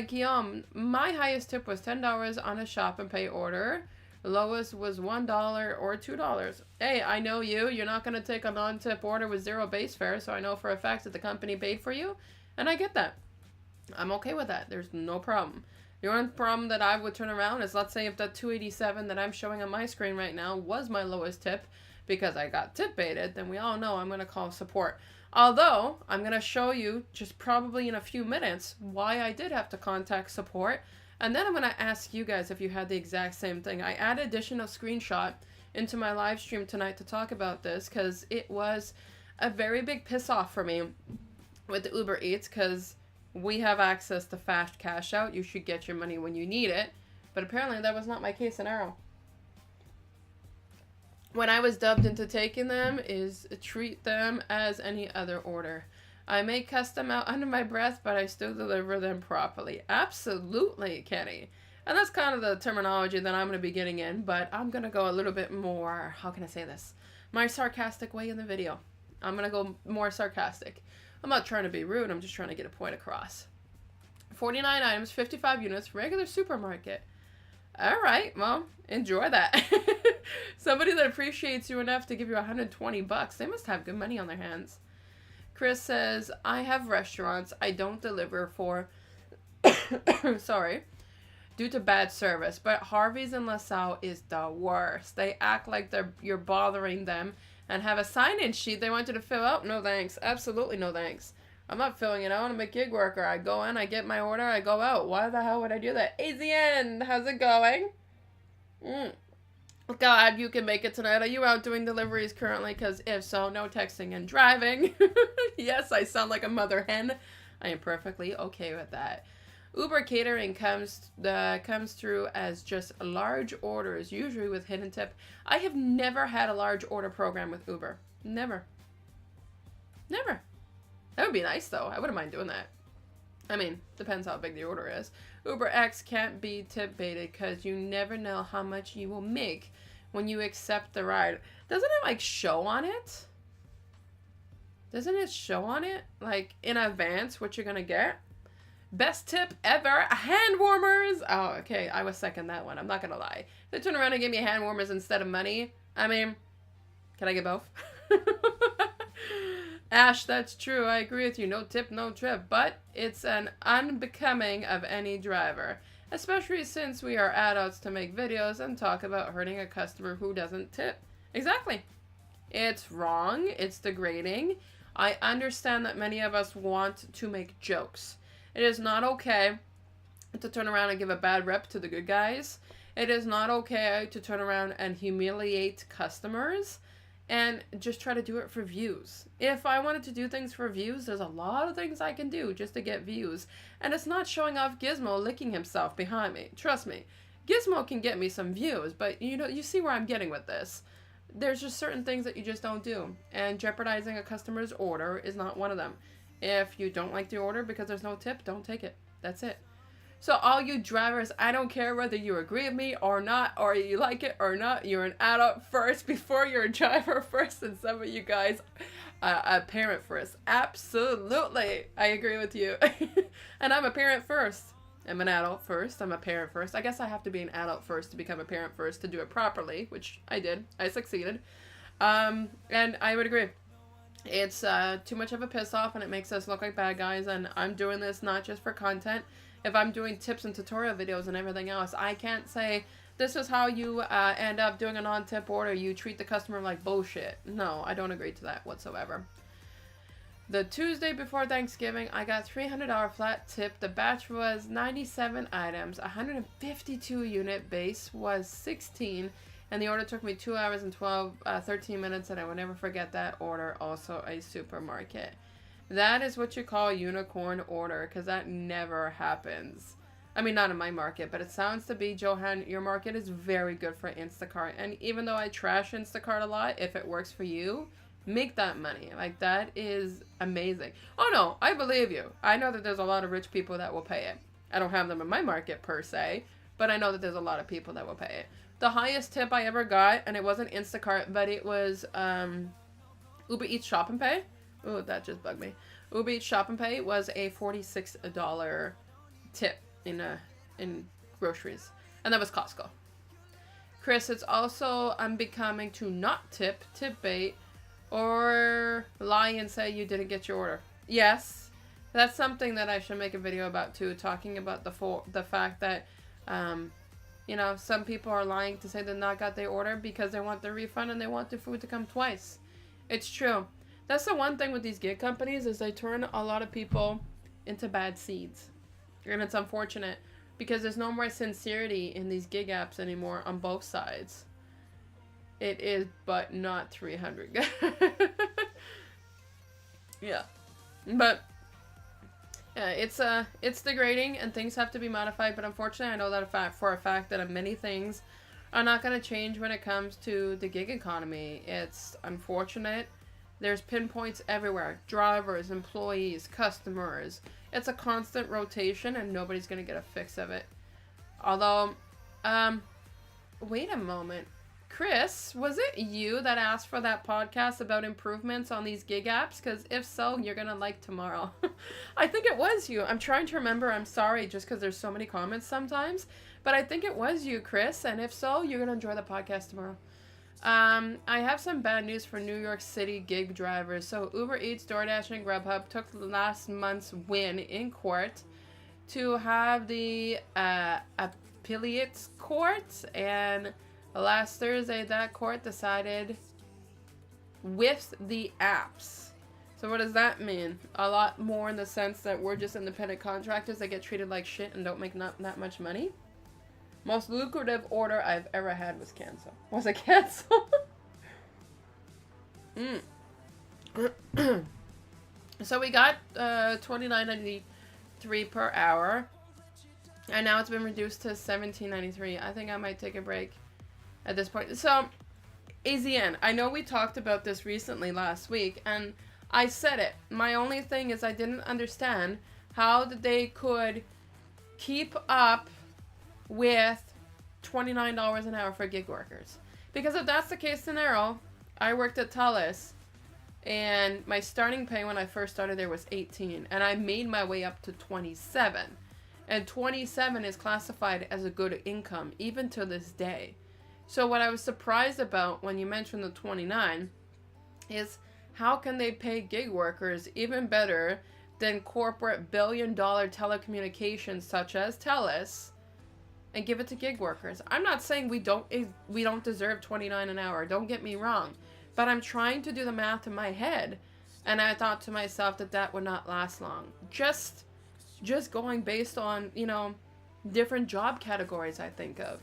Speaker 2: Guillaume, my highest tip was $10 on a shop and pay order. Lowest was $1 or $2. Hey, I know you. You're not going to take a non-tip order with zero base fare, so I know for a fact that the company paid for you, and I get that. I'm okay with that. There's no problem. The only problem that I would turn around is, let's say if that $2.87 that I'm showing on my screen right now was my lowest tip because I got tip baited, then we all know I'm going to call support. Although, I'm going to show you just probably in a few minutes why I did have to contact support. And then I'm going to ask you guys if you had the exact same thing. I added additional screenshot into my live stream tonight to talk about this because it was a very big piss off for me with the Uber Eats because we have access to fast cash out. You should get your money when you need it. But apparently that was not my case scenario. When I was dubbed into taking them is treat them as any other order. I may cuss them out under my breath, but I still deliver them properly. Absolutely, Kenny. And that's kind of the terminology that I'm going to be getting in, but I'm going to go a little bit more, how can I say this? My sarcastic way in the video. I'm going to go more sarcastic. I'm not trying to be rude, I'm just trying to get a point across. 49 items, 55 units, regular supermarket. Alright, well, enjoy that. Somebody that appreciates you enough to give you $120, they must have good money on their hands. Chris says, I have restaurants I don't deliver for, sorry, due to bad service, but Harvey's in LaSalle is the worst. They act like you're bothering them and have a sign-in sheet they want you to fill out. No thanks. Absolutely no thanks. I'm not filling it out. I'm a gig worker. I go in, I get my order, I go out. Why the hell would I do that? AZN, how's it going? Glad you can make it tonight. Are you out doing deliveries currently? Because if so, no texting and driving. Yes, I sound like a mother hen. I am perfectly okay with that. Uber catering comes through as just large orders, usually with hidden tip. I have never had a large order program with Uber. Never. Never. That would be nice, though. I wouldn't mind doing that. I mean, depends how big the order is. Uber X can't be tip baited because you never know how much you will make when you accept the ride. Doesn't it, like, show on it? Doesn't it show on it, like, in advance what you're gonna get? Best tip ever, hand warmers. Oh, okay, I was second that one. I'm not gonna lie. They turn around and give me hand warmers instead of money. I mean, can I get both? Ash, that's true. I agree with you. No tip, no trip. But it's an unbecoming of any driver. Especially since we are adults to make videos and talk about hurting a customer who doesn't tip. Exactly. It's wrong. It's degrading. I understand that many of us want to make jokes. It is not okay to turn around and give a bad rep to the good guys. It is not okay to turn around and humiliate customers and just try to do it for views. If I wanted to do things for views, there's a lot of things I can do just to get views. And it's not showing off Gizmo licking himself behind me. Trust me. Gizmo can get me some views, but you see where I'm getting with this. there's just certain things that you just don't do. And jeopardizing a customer's order is not one of them. If you don't like the order because there's no tip, don't take it. That's it. So all you drivers, I don't care whether you agree with me or not, or you like it or not, you're an adult first before you're a driver first, and some of you guys a parent first. Absolutely. I agree with you. And I'm a parent first. I'm an adult first. I'm a parent first. I guess I have to be an adult first to become a parent first to do it properly, which I did. I succeeded. And I would agree. It's too much of a piss off, and it makes us look like bad guys, and I'm doing this not just for content. If I'm doing tips and tutorial videos and everything else, I can't say, this is how you end up doing a non-tip order. You treat the customer like bullshit. No, I don't agree to that whatsoever. The Tuesday before Thanksgiving, I got $300 flat tip. The batch was 97 items. 152 unit base was 16. And the order took me 2 hours and 13 minutes. And I will never forget that order. Also a supermarket. That is what you call a unicorn order, because that never happens. I mean, not in my market, but it sounds to be, Johan, your market is very good for Instacart. And even though I trash Instacart a lot, if it works for you, make that money. Like, that is amazing. Oh no, I believe you. I know that there's a lot of rich people that will pay it. I don't have them in my market per se, but I know that there's a lot of people that will pay it. The highest tip I ever got, and it wasn't Instacart, but it was Uber Eats Shop and Pay. Oh, that just bugged me. Uber Eats Shop and Pay was a $46 tip in groceries. And that was Costco. Chris, it's also unbecoming to not tip bait, or lie and say you didn't get your order. Yes, that's something that I should make a video about too, talking about the fact that, you know, some people are lying to say they not got their order because they want their refund and they want their food to come twice. It's true. That's the one thing with these gig companies, is they turn a lot of people into bad seeds. And it's unfortunate because there's no more sincerity in these gig apps anymore on both sides. It is, but not 300. Yeah. But yeah, it's degrading and things have to be modified, but unfortunately I know that for a fact that many things are not going to change when it comes to the gig economy. It's unfortunate. There's pinpoints everywhere. Drivers, employees, customers. It's a constant rotation and nobody's going to get a fix of it. Although, wait a moment. Chris, was it you that asked for that podcast about improvements on these gig apps? Because if so, you're going to like tomorrow. I think it was you. I'm trying to remember. I'm sorry, just because there's so many comments sometimes. But I think it was you, Chris. And if so, you're going to enjoy the podcast tomorrow. I have some bad news for New York City gig drivers. So Uber Eats, DoorDash, and Grubhub took last month's win in court to have the appellate's court, and last Thursday that court decided with the apps. So what does that mean? A lot more in the sense that we're just independent contractors that get treated like shit and don't make not that much money. Most lucrative order I've ever had was cancel. Was it cancel? So we got $29.93 per hour, and now it's been reduced to $17.93. I think I might take a break at this point. So, AZN, I know we talked about this recently last week, and I said it. My only thing is I didn't understand how they could keep up with $29 an hour for gig workers. Because if that's the case scenario, I worked at TELUS, and my starting pay when I first started there was 18, and I made my way up to 27. And 27 is classified as a good income, even to this day. So what I was surprised about when you mentioned the 29 is, how can they pay gig workers even better than corporate billion-dollar telecommunications such as TELUS, and give it to gig workers? I'm not saying we don't deserve 29 an hour. Don't get me wrong, but I'm trying to do the math in my head, and I thought to myself that would not last long. Just going based on, you know, different job categories I think of.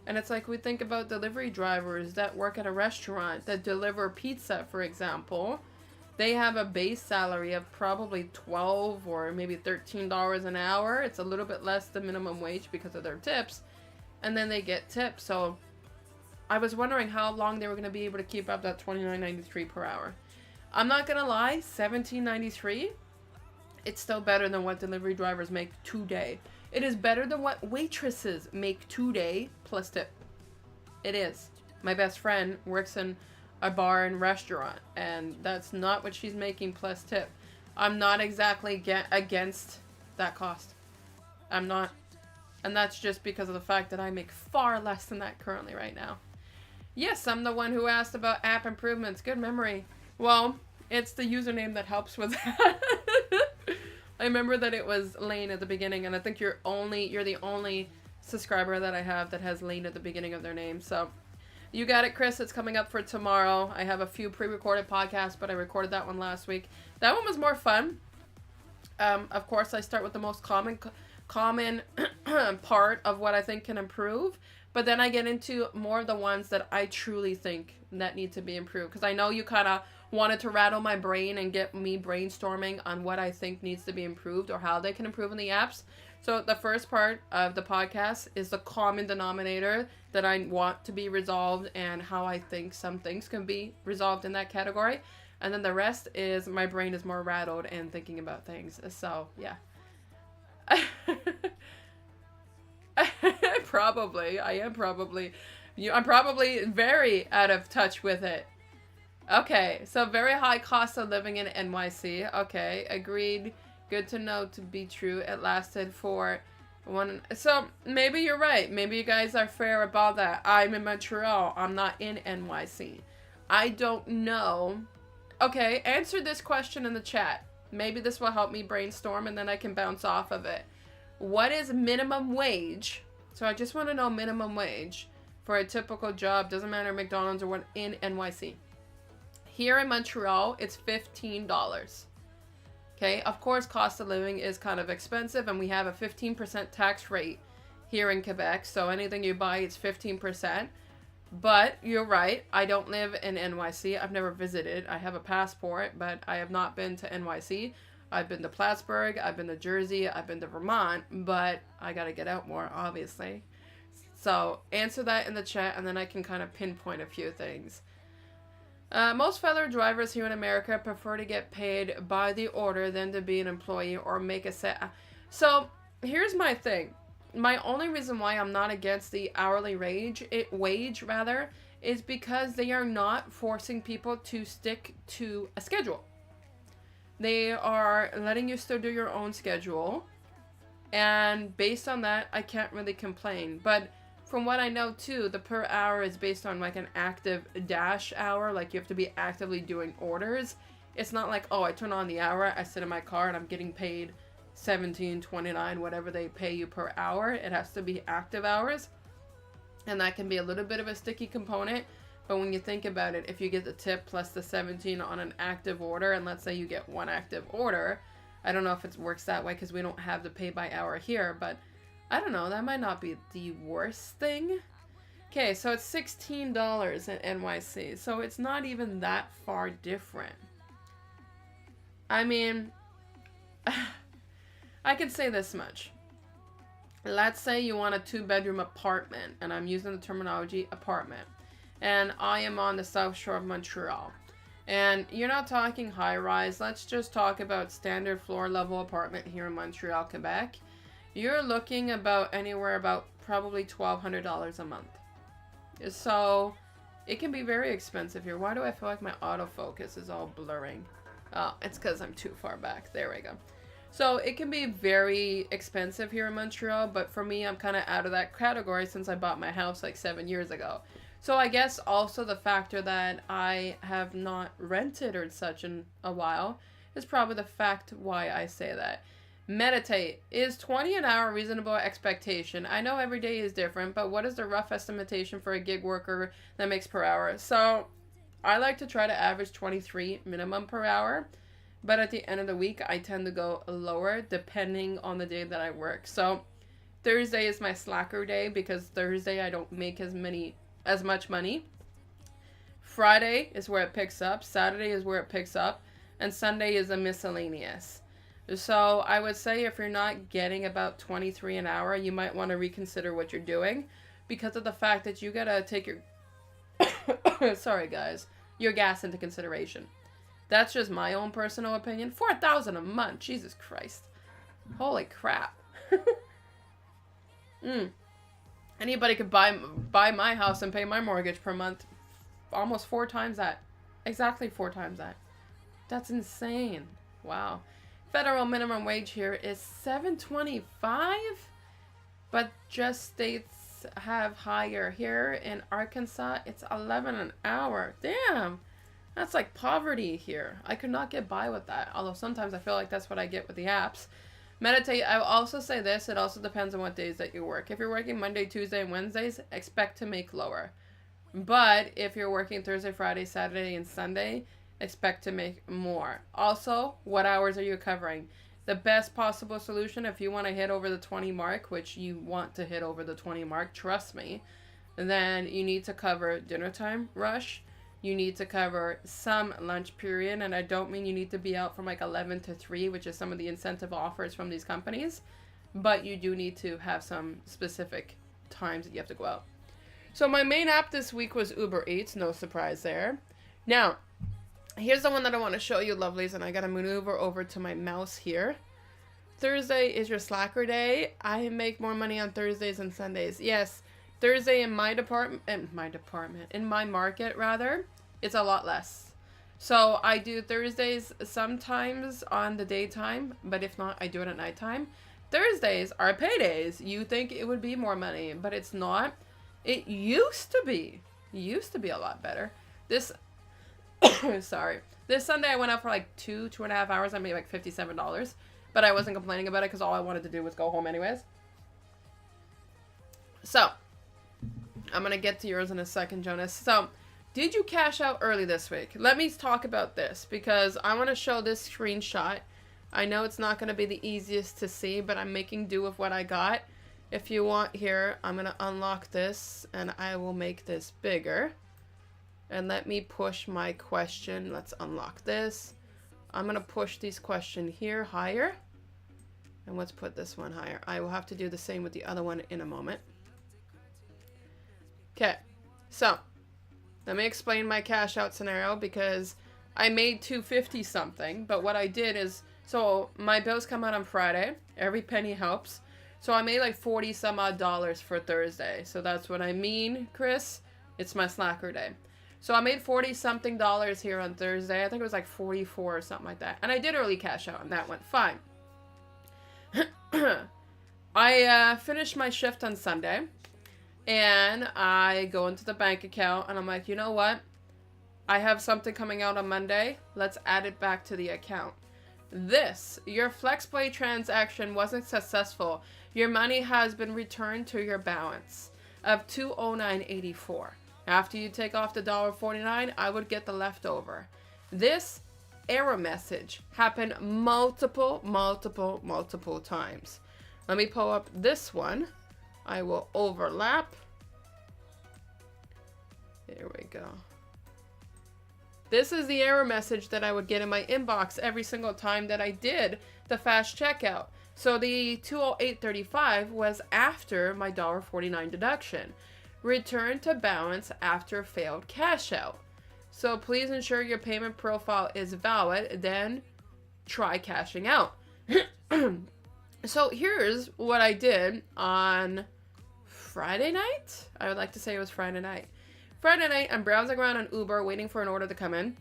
Speaker 2: And it's like we think about delivery drivers that work at a restaurant that deliver pizza, for example. They have a base salary of probably $12 or maybe $13 an hour. It's a little bit less than minimum wage because of their tips. And then they get tips. So I was wondering how long they were going to be able to keep up that $29.93 per hour. I'm not going to lie, $17.93, it's still better than what delivery drivers make today. It is better than what waitresses make today plus tip. It is. My best friend works in a bar and restaurant, and that's not what she's making plus tip. I'm not exactly against that cost. I'm not. And that's just because of the fact that I make far less than that currently right now. Yes, I'm the one who asked about app improvements. Good memory. Well, it's the username that helps with that. I remember that it was Lane at the beginning, and I think you're the only subscriber that I have that has Lane at the beginning of their name. So you got it, Chris. It's coming up for tomorrow. I have a few pre-recorded podcasts, but I recorded that one last week. That one was more fun. Of course, I start with the most common part of what I think can improve, but then I get into more of the ones that I truly think that need to be improved, because I know you kind of wanted to rattle my brain and get me brainstorming on what I think needs to be improved or how they can improve in the apps. So the first part of the podcast is the common denominator that I want to be resolved and how I think some things can be resolved in that category. And then the rest is my brain is more rattled and thinking about things. So, yeah. Probably. I'm probably very out of touch with it. Okay, so very high cost of living in NYC. Okay, agreed. Good to know to be true. It lasted for one. So maybe you're right. Maybe you guys are fair about that. I'm in Montreal. I'm not in NYC. I don't know. Okay, answer this question in the chat. Maybe this will help me brainstorm and then I can bounce off of it. What is minimum wage? So I just want to know minimum wage for a typical job. Doesn't matter McDonald's or what in NYC. Here in Montreal, it's $15. Okay, of course, cost of living is kind of expensive, and we have a 15% tax rate here in Quebec. So anything you buy, it's 15%. But you're right, I don't live in NYC. I've never visited. I have a passport, but I have not been to NYC. I've been to Plattsburgh, I've been to Jersey, I've been to Vermont, but I gotta get out more, obviously. So answer that in the chat, and then I can kind of pinpoint a few things. Most fellow drivers here in America prefer to get paid by the order than to be an employee or make a set. So here's my thing. My only reason why I'm not against the hourly wage is because they are not forcing people to stick to a schedule. They are letting you still do your own schedule. And based on that, I can't really complain. But from what I know too, the per hour is based on like an active dash hour. Like you have to be actively doing orders. It's not like, oh, I turn on the hour, I sit in my car and I'm getting paid $17.29, whatever they pay you per hour. It has to be active hours. And that can be a little bit of a sticky component. But when you think about it, if you get the tip plus the 17 on an active order, and let's say you get one active order, I don't know if it works that way because we don't have the pay by hour here, but I don't know, that might not be the worst thing. Okay, so it's $16 in NYC, so it's not even that far different. I mean, I could say this much. Let's say you want a 2-bedroom apartment, and I'm using the terminology apartment, and I am on the South Shore of Montreal. And you're not talking high rise, let's just talk about standard floor level apartment here in Montreal, Quebec. You're looking about anywhere about probably $1,200 a month. So it can be very expensive here. Why do I feel like my autofocus is all blurring? Oh, it's because I'm too far back. There we go. So it can be very expensive here in Montreal, but for me, I'm kind of out of that category since I bought my house like 7 years ago. So I guess also the factor that I have not rented or such in a while is probably the fact why I say that. Meditate. Is 20 an hour reasonable expectation? I know every day is different, but what is the rough estimation for a gig worker that makes per hour? So I like to try to average 23 minimum per hour, but at the end of the week, I tend to go lower depending on the day that I work. So Thursday is my slacker day because Thursday I don't make as much money. Friday is where it picks up. Saturday is where it picks up. And Sunday is a miscellaneous. So I would say if you're not getting about 23 an hour, you might want to reconsider what you're doing because of the fact that you got to take your sorry guys, your gas into consideration. That's just my own personal opinion. $4,000 a month, Jesus Christ. Holy crap. Anybody could buy my house and pay my mortgage per month almost 4 times that. Exactly 4 times that. That's insane. Wow. Federal minimum wage here is $7.25, but just states have higher. Here in Arkansas, it's $11 an hour. Damn. That's like poverty here. I could not get by with that. Although sometimes I feel like that's what I get with the apps. Meditate. I will also say this. It also depends on what days that you work. If you're working Monday, Tuesday, and Wednesdays, expect to make lower. But if you're working Thursday, Friday, Saturday, and Sunday, expect to make more. Also, what hours are you covering? The best possible solution, if you want to hit over the 20 mark, which you want to hit over the 20 mark, trust me, then you need to cover dinner time rush. You need to cover some lunch period, and I don't mean you need to be out from like 11 to 3, which is some of the incentive offers from these companies, but you do need to have some specific times that you have to go out. So my main app this week was Uber Eats, no surprise there. Now, here's the one that I want to show you, lovelies, and I gotta maneuver over to my mouse here. Thursday is your slacker day. I make more money on Thursdays than Sundays. Yes, Thursday in my market rather, it's a lot less. So I do Thursdays sometimes on the daytime, but if not, I do it at nighttime. Thursdays are paydays. You think it would be more money, but it's not. It used to be. It used to be a lot better. This sorry. This Sunday I went out for like 2.5 hours. I made like $57, but I wasn't complaining about it because all I wanted to do was go home anyways. So, I'm going to get to yours in a second, Jonas. So, did you cash out early this week? Let me talk about this because I want to show this screenshot. I know it's not going to be the easiest to see, but I'm making do with what I got. If you want here, I'm going to unlock this and I will make this bigger. And let me push my question. Let's unlock this. I'm going to push these question here higher. And let's put this one higher. I will have to do the same with the other one in a moment. Okay, so let me explain my cash out scenario because I made $250 something, but what I did is, so my bills come out on Friday, every penny helps, so I made like 40 some odd dollars for Thursday, so that's what I mean, Chris, it's my slacker day. So I made 40 something dollars here on Thursday, I think it was like 44 or something like that, and I did early cash out and that went fine. I finished my shift on Sunday. And I go into the bank account and I'm like, you know what? I have something coming out on Monday. Let's add it back to the account. Your FlexPay transaction wasn't successful. Your money has been returned to your balance of $209.84. After you take off the $1.49, I would get the leftover. This error message happened multiple times. Let me pull up this one. I will overlap. There we go. This is the error message that I would get in my inbox every single time that I did the fast checkout. So the $208.35 was after my $1.49 deduction. Return to balance after failed cash out. So please ensure your payment profile is valid, then try cashing out. So here's what I did on Friday night? I would like to say it was Friday night. Friday night, I'm browsing around on Uber waiting for an order to come in.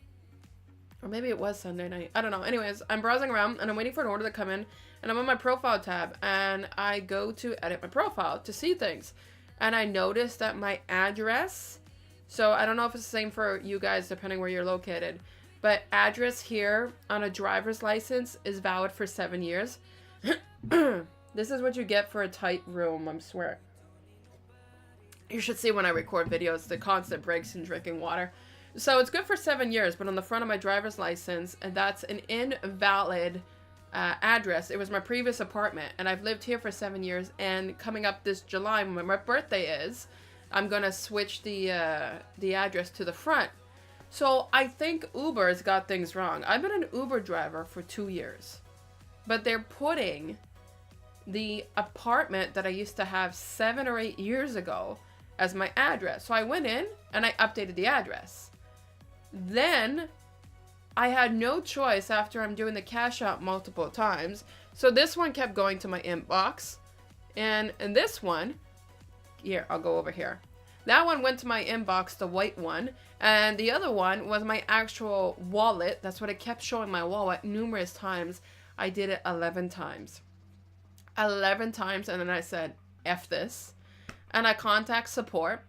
Speaker 2: Or maybe it was Sunday night. I don't know. Anyways, I'm browsing around and I'm waiting for an order to come in. And I'm on my profile tab. And I go to edit my profile to see things. And I noticed that my address... So I don't know if it's the same for you guys depending where you're located. But address here on a driver's license is valid for 7 years. This is what you get for a tight room, I swear. You should see when I record videos, the constant breaks in drinking water. So it's good for 7 years, but on the front of my driver's license, that's an invalid address. It was my previous apartment, and I've lived here for 7 years, and coming up this July, when my birthday is, I'm going to switch the address to the front. So I think Uber's got things wrong. I've been an Uber driver for 2 years, but they're putting the apartment that I used to have 7 or 8 years ago as my address. So I went in and I updated the address. Then I had no choice after I'm doing the cash out multiple times. So this one kept going to my inbox. And this one, here, I'll go over here. That one went to my inbox, the white one. And the other one was my actual wallet. That's what it kept showing, my wallet, numerous times. I did it 11 times. 11 times, and then I said, F this. And I contact support.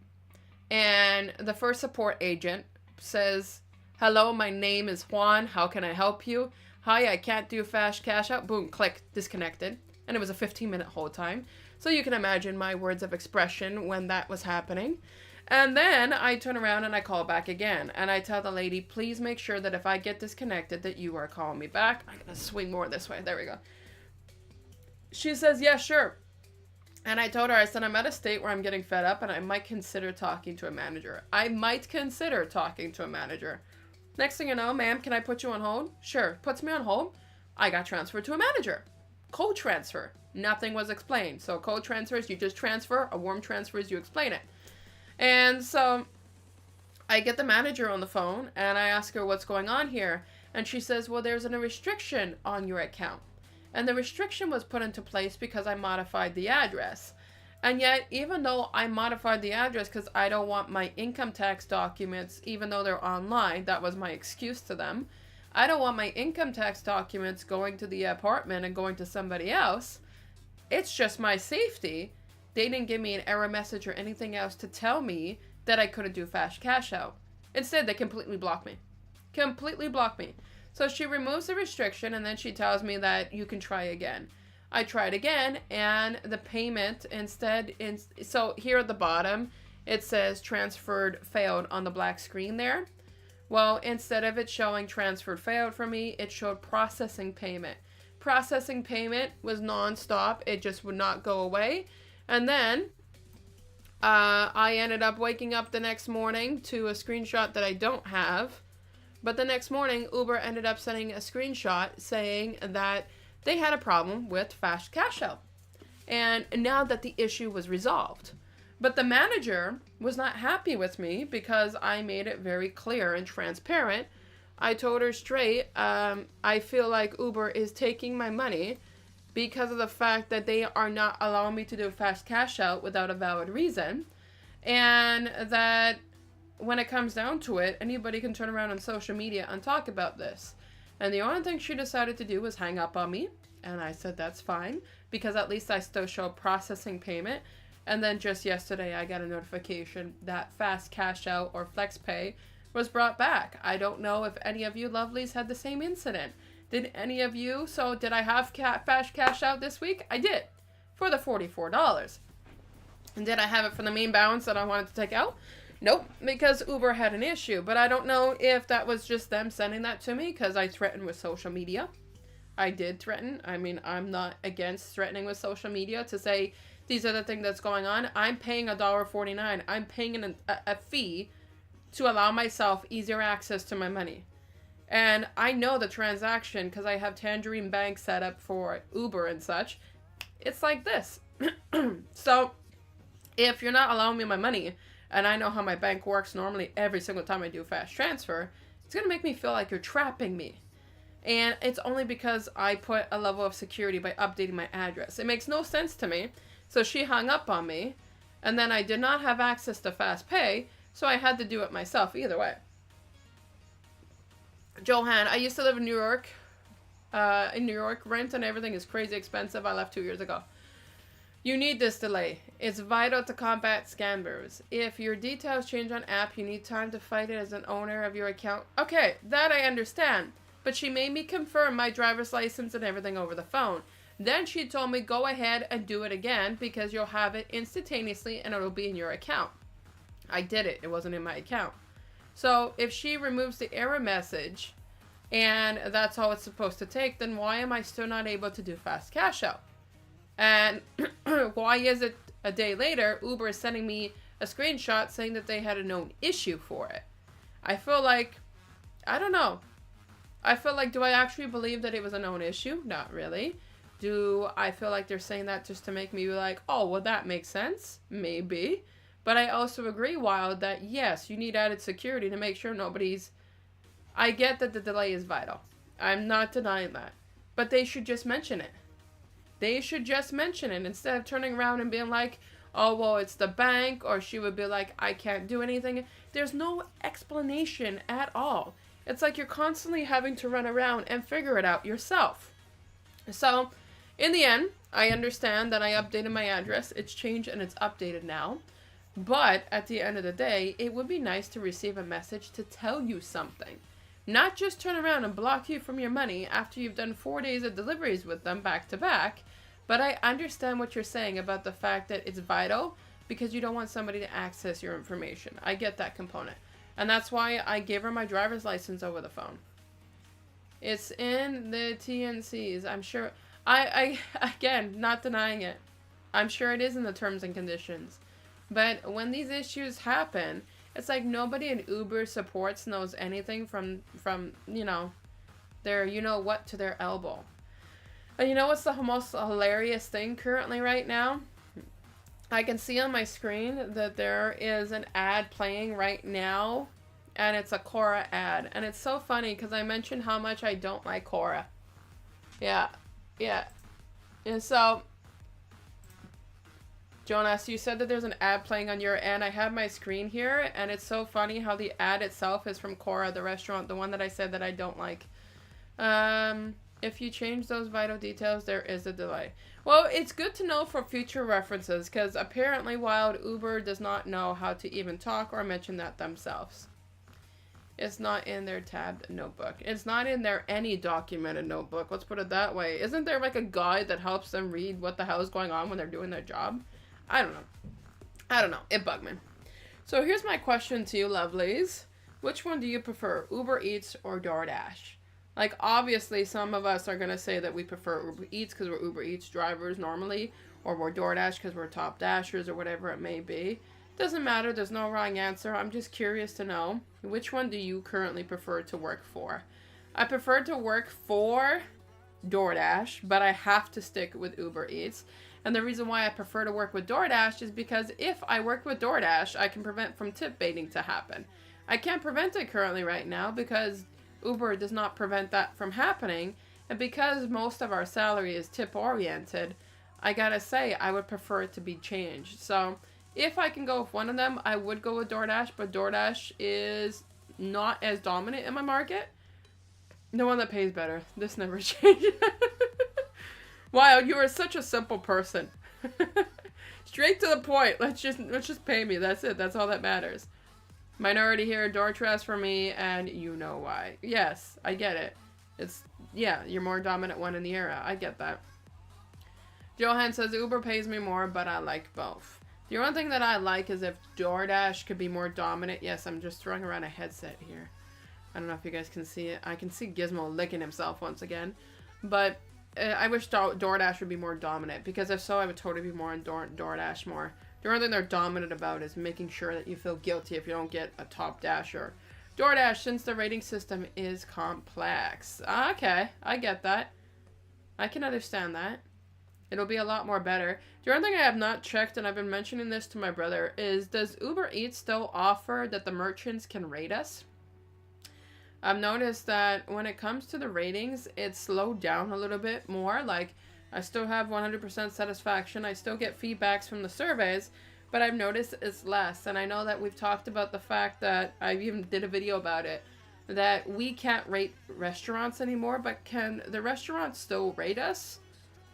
Speaker 2: And the first support agent says, hello, my name is Juan. How can I help you? Hi, I can't do fast cash out. Boom, click, disconnected. And it was a 15-minute hold time. So you can imagine my words of expression when that was happening. And then I turn around and I call back again. And I tell the lady, please make sure that if I get disconnected that you are calling me back. I'm going to swing more this way. There we go. She says, yeah, sure. And I told her, I said, I'm at a state where I'm getting fed up and I might consider talking to a manager. I might consider talking to a manager. Next thing you know, ma'am, can I put you on hold? Sure. Puts me on hold. I got transferred to a manager. Code transfer. Nothing was explained. So code transfers, you just transfer. A warm transfer is you explain it. And so I get the manager on the phone and I ask her what's going on here. And she says, well, there's a restriction on your account. And the restriction was put into place because I modified the address. And yet, even though I modified the address because I don't want my income tax documents, even though they're online, that was my excuse to them. I don't want my income tax documents going to the apartment and going to somebody else. It's just my safety. They didn't give me an error message or anything else to tell me that I couldn't do fast cash out. Instead, they completely blocked me. Completely blocked me. So she removes the restriction and then she tells me that you can try again. I tried again and the payment instead, so here at the bottom, it says transferred failed on the black screen there. Well, instead of it showing transferred failed for me, it showed processing payment. Processing payment was non-stop. It just would not go away. And then I ended up waking up the next morning to a screenshot that I don't have. But the next morning, Uber ended up sending a screenshot saying that they had a problem with fast cash out. And now that the issue was resolved. But the manager was not happy with me because I made it very clear and transparent. I told her straight, I feel like Uber is taking my money because of the fact that they are not allowing me to do fast cash out without a valid reason. And that when it comes down to it, anybody can turn around on social media and talk about this. And the only thing she decided to do was hang up on me. And I said, that's fine, because at least I still show processing payment. And then just yesterday, I got a notification that fast cash out or flex pay was brought back. I don't know if any of you lovelies had the same incident. Did any of you? So did I have fast cash out this week? I did, for the $44. And did I have it for the main balance that I wanted to take out? Nope, because Uber had an issue. But I don't know if that was just them sending that to me because I threatened with social media. I did threaten. I mean, I'm not against threatening with social media to say these are the things that's going on. I'm paying $1.49. I'm paying a fee to allow myself easier access to my money. And I know the transaction because I have Tangerine Bank set up for Uber and such. It's like this. So if you're not allowing me my money, and I know how my bank works normally every single time I do fast transfer, it's going to make me feel like you're trapping me. And it's only because I put a level of security by updating my address. It makes no sense to me. So she hung up on me, and then I did not have access to fast pay, so I had to do it myself either way. Johan, I used to live in New York. Rent and everything is crazy expensive. I left 2 years ago. You need this delay. It's vital to combat scammers. If your details change on app, you need time to fight it as an owner of your account. Okay, that I understand. But she made me confirm my driver's license and everything over the phone. Then she told me go ahead and do it again because you'll have it instantaneously and it'll be in your account. I did it. It wasn't in my account. So if she removes the error message and that's all it's supposed to take, then why am I still not able to do fast cash out? And why is it a day later, Uber is sending me a screenshot saying that they had a known issue for it? I feel like, I don't know. I feel like, do I actually believe that it was a known issue? Not really. Do I feel like they're saying that just to make me be like, oh, well, that makes sense? Maybe. But I also agree, Wild, that yes, you need added security to make sure nobody's... I get that the delay is vital. I'm not denying that. But they should just mention it. They should just mention it instead of turning around and being like, oh, well, it's the bank, or she would be like, I can't do anything. There's no explanation at all. It's like you're constantly having to run around and figure it out yourself. So, in the end, I understand that I updated my address. It's changed and it's updated now. But at the end of the day, it would be nice to receive a message to tell you something. Not just turn around and block you from your money after you've done 4 days of deliveries with them back to back. But I understand what you're saying about the fact that it's vital because you don't want somebody to access your information. I get that component. And that's why I gave her my driver's license over the phone. It's in the TNCs. I'm sure. I again, not denying it. I'm sure it is in the terms and conditions. But when these issues happen, it's like nobody in Uber supports knows anything from you know, their you-know-what to their elbow. And you know what's the most hilarious thing currently right now? I can see on my screen that there is an ad playing right now, and it's a Cora ad. And it's so funny because I mentioned how much I don't like Cora. Yeah. And so, Jonas, you said that there's an ad playing on your end. I have my screen here, and it's so funny how the ad itself is from Cora, the restaurant, the one that I said that I don't like. If you change those vital details, there is a delay. Well, it's good to know for future references, because apparently Wild Uber does not know how to even talk or mention that themselves. It's not in their tabbed notebook. It's not in their any documented notebook. Let's put it that way. Isn't there like a guide that helps them read what the hell is going on when they're doing their job? I don't know. It bugged me. So here's my question to you, lovelies. Which one do you prefer, Uber Eats or DoorDash? Like, obviously, some of us are going to say that we prefer Uber Eats because we're Uber Eats drivers normally, or we're DoorDash because we're top dashers or whatever it may be. Doesn't matter. There's no wrong answer. I'm just curious to know, which one do you currently prefer to work for? I prefer to work for DoorDash, but I have to stick with Uber Eats. And the reason why I prefer to work with DoorDash is because if I work with DoorDash, I can prevent from tip baiting to happen. I can't prevent it currently right now because Uber does not prevent that from happening. And because most of our salary is tip oriented, I gotta say, I would prefer it to be changed. So if I can go with one of them, I would go with DoorDash, but DoorDash is not as dominant in my market. The one that pays better. This never changes. Wow, you are such a simple person. Straight to the point. Let's just pay me. That's it. That's all that matters. Minority here, DoorDash for me, and you know why. Yes, I get it. Yeah, you're more dominant one in the era. I get that. Johan says Uber pays me more, but I like both. The only thing that I like is if DoorDash could be more dominant. Yes, I'm just throwing around a headset here. I don't know if you guys can see it. I can see Gizmo licking himself once again. But I wish DoorDash would be more dominant, because if so, I would totally be more on DoorDash more. The only thing they're dominant about is making sure that you feel guilty if you don't get a top dasher. DoorDash, since the rating system is complex. Okay, I get that. I can understand that. It'll be a lot more better. The only thing I have not checked, and I've been mentioning this to my brother, is does Uber Eats still offer that the merchants can rate us? I've noticed that when it comes to the ratings, it's slowed down a little bit more. Like, I still have 100% satisfaction. I still get feedbacks from the surveys, but I've noticed it's less. And I know that we've talked about the fact that I even did a video about it, that we can't rate restaurants anymore, but can the restaurants still rate us?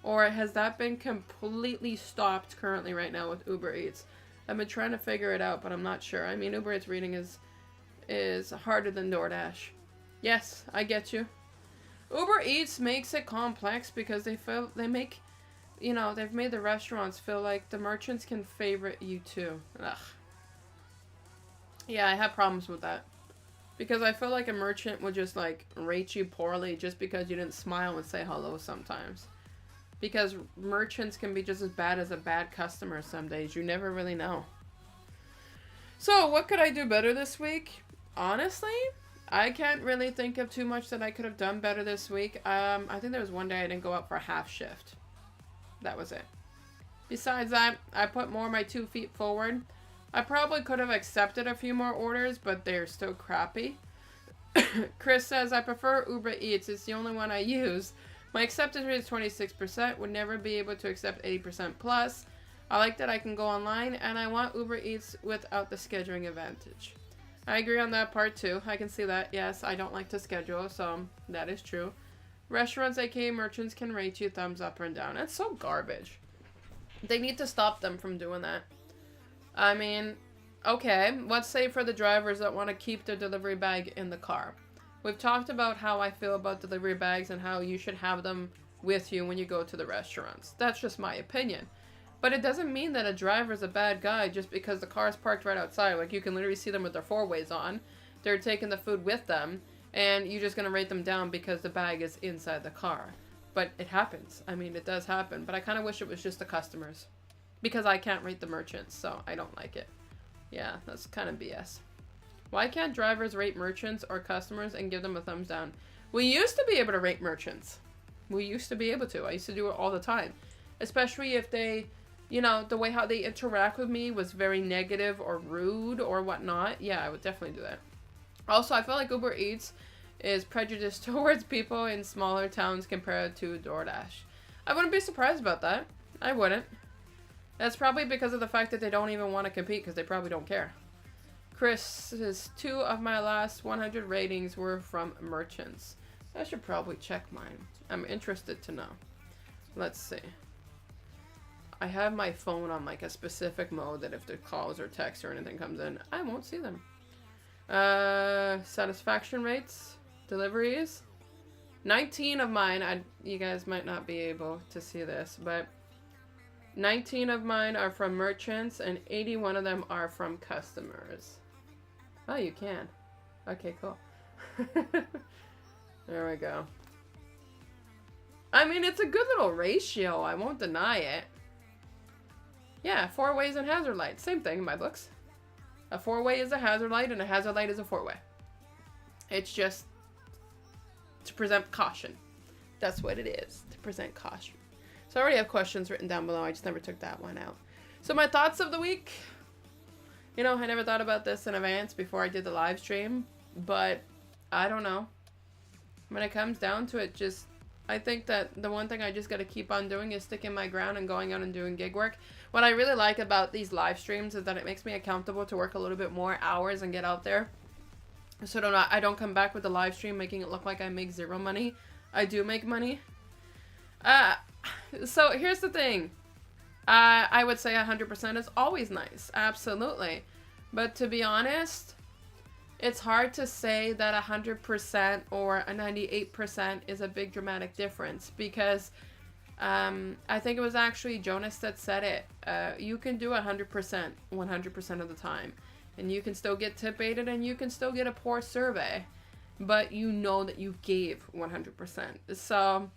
Speaker 2: Or has that been completely stopped currently right now with Uber Eats? I've been trying to figure it out, but I'm not sure. I mean, Uber Eats rating is harder than DoorDash. Yes, I get you. Uber Eats makes it complex because they've made the restaurants feel like the merchants can favorite you too. Ugh. Yeah, I have problems with that. Because I feel like a merchant would just like rate you poorly just because you didn't smile and say hello sometimes. Because merchants can be just as bad as a bad customer some days. You never really know. So, what could I do better this week? Honestly, I can't really think of too much that I could have done better this week. I think there was one day I didn't go out for a half shift. That was it. Besides that, I put more of my 2 feet forward. I probably could have accepted a few more orders, but they're still crappy. Chris says, I prefer Uber Eats. It's the only one I use. My acceptance rate is 26%. Would never be able to accept 80% plus. I like that I can go online, and I want Uber Eats without the scheduling advantage. I agree on that part too. I can see that. Yes, I don't like to schedule, so that is true. Restaurants, aka merchants, can rate you thumbs up and down. That's so garbage. They need to stop them from doing that. I mean, okay, let's say for the drivers that want to keep their delivery bag in the car. We've talked about how I feel about delivery bags and how you should have them with you when you go to the restaurants. That's just my opinion. But it doesn't mean that a driver's a bad guy just because the car's parked right outside. Like, you can literally see them with their four-ways on. They're taking the food with them, and you're just going to rate them down because the bag is inside the car. But it happens. I mean, it does happen. But I kind of wish it was just the customers. Because I can't rate the merchants, so I don't like it. Yeah, that's kind of BS. Why can't drivers rate merchants or customers and give them a thumbs down? We used to be able to rate merchants. We used to be able to. I used to do it all the time. Especially if they, you know, the way how they interact with me was very negative or rude or whatnot. Yeah, I would definitely do that. Also, I feel like Uber Eats is prejudiced towards people in smaller towns compared to DoorDash. I wouldn't be surprised about that. I wouldn't. That's probably because of the fact that they don't even want to compete because they probably don't care. Chris says 2 of my last 100 ratings were from merchants. I should probably check mine. I'm interested to know. Let's see. I have my phone on like a specific mode that if the calls or texts or anything comes in, I won't see them. Satisfaction rates, deliveries. 19 of mine, you guys might not be able to see this, but 19 of mine are from merchants and 81 of them are from customers. Oh, you can. Okay, cool. There we go. I mean, it's a good little ratio. I won't deny it. Yeah, 4-ways and hazard light. Same thing in my books. A 4-way is a hazard light and a hazard light is a 4-way. It's just to present caution. That's what it is, to present caution. So I already have questions written down below. I just never took that one out. So my thoughts of the week. You know, I never thought about this in advance before I did the live stream. But I don't know. When it comes down to it, just I think that the one thing I just got to keep on doing is sticking my ground and going out and doing gig work. What I really like about these live streams is that it makes me accountable to work a little bit more hours and get out there. So I don't come back with the live stream making it look like I make zero money. I do make money. So here's the thing. I would say 100% is always nice. Absolutely. But to be honest, it's hard to say that 100% or a 98% is a big dramatic difference because I think it was actually Jonas that said it. You can do 100% 100% of the time. And you can still get tip aided and you can still get a poor survey. But you know that you gave 100%. So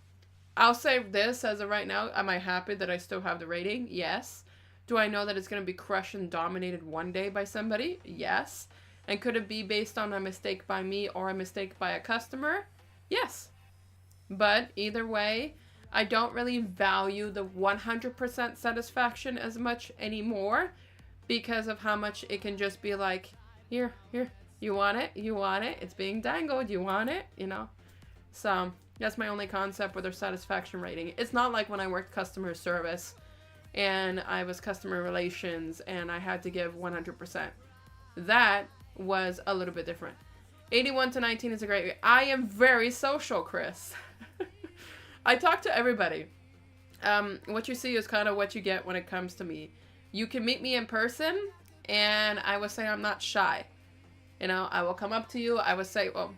Speaker 2: I'll say this as of right now. Am I happy that I still have the rating? Yes. Do I know that it's going to be crushed and dominated one day by somebody? Yes. And could it be based on a mistake by me or a mistake by a customer? Yes. But either way, I don't really value the 100% satisfaction as much anymore because of how much it can just be like, here, you want it, it's being dangled, you want it, you know? So that's my only concept with their satisfaction rating. It's not like when I worked customer service and I was customer relations and I had to give 100%. That was a little bit different. 81 to 19 is a great rate. I am very social, Chris. I talk to everybody. What you see is kind of what you get when it comes to me. You can meet me in person and I will say I'm not shy. You know, I will come up to you. I will say, well,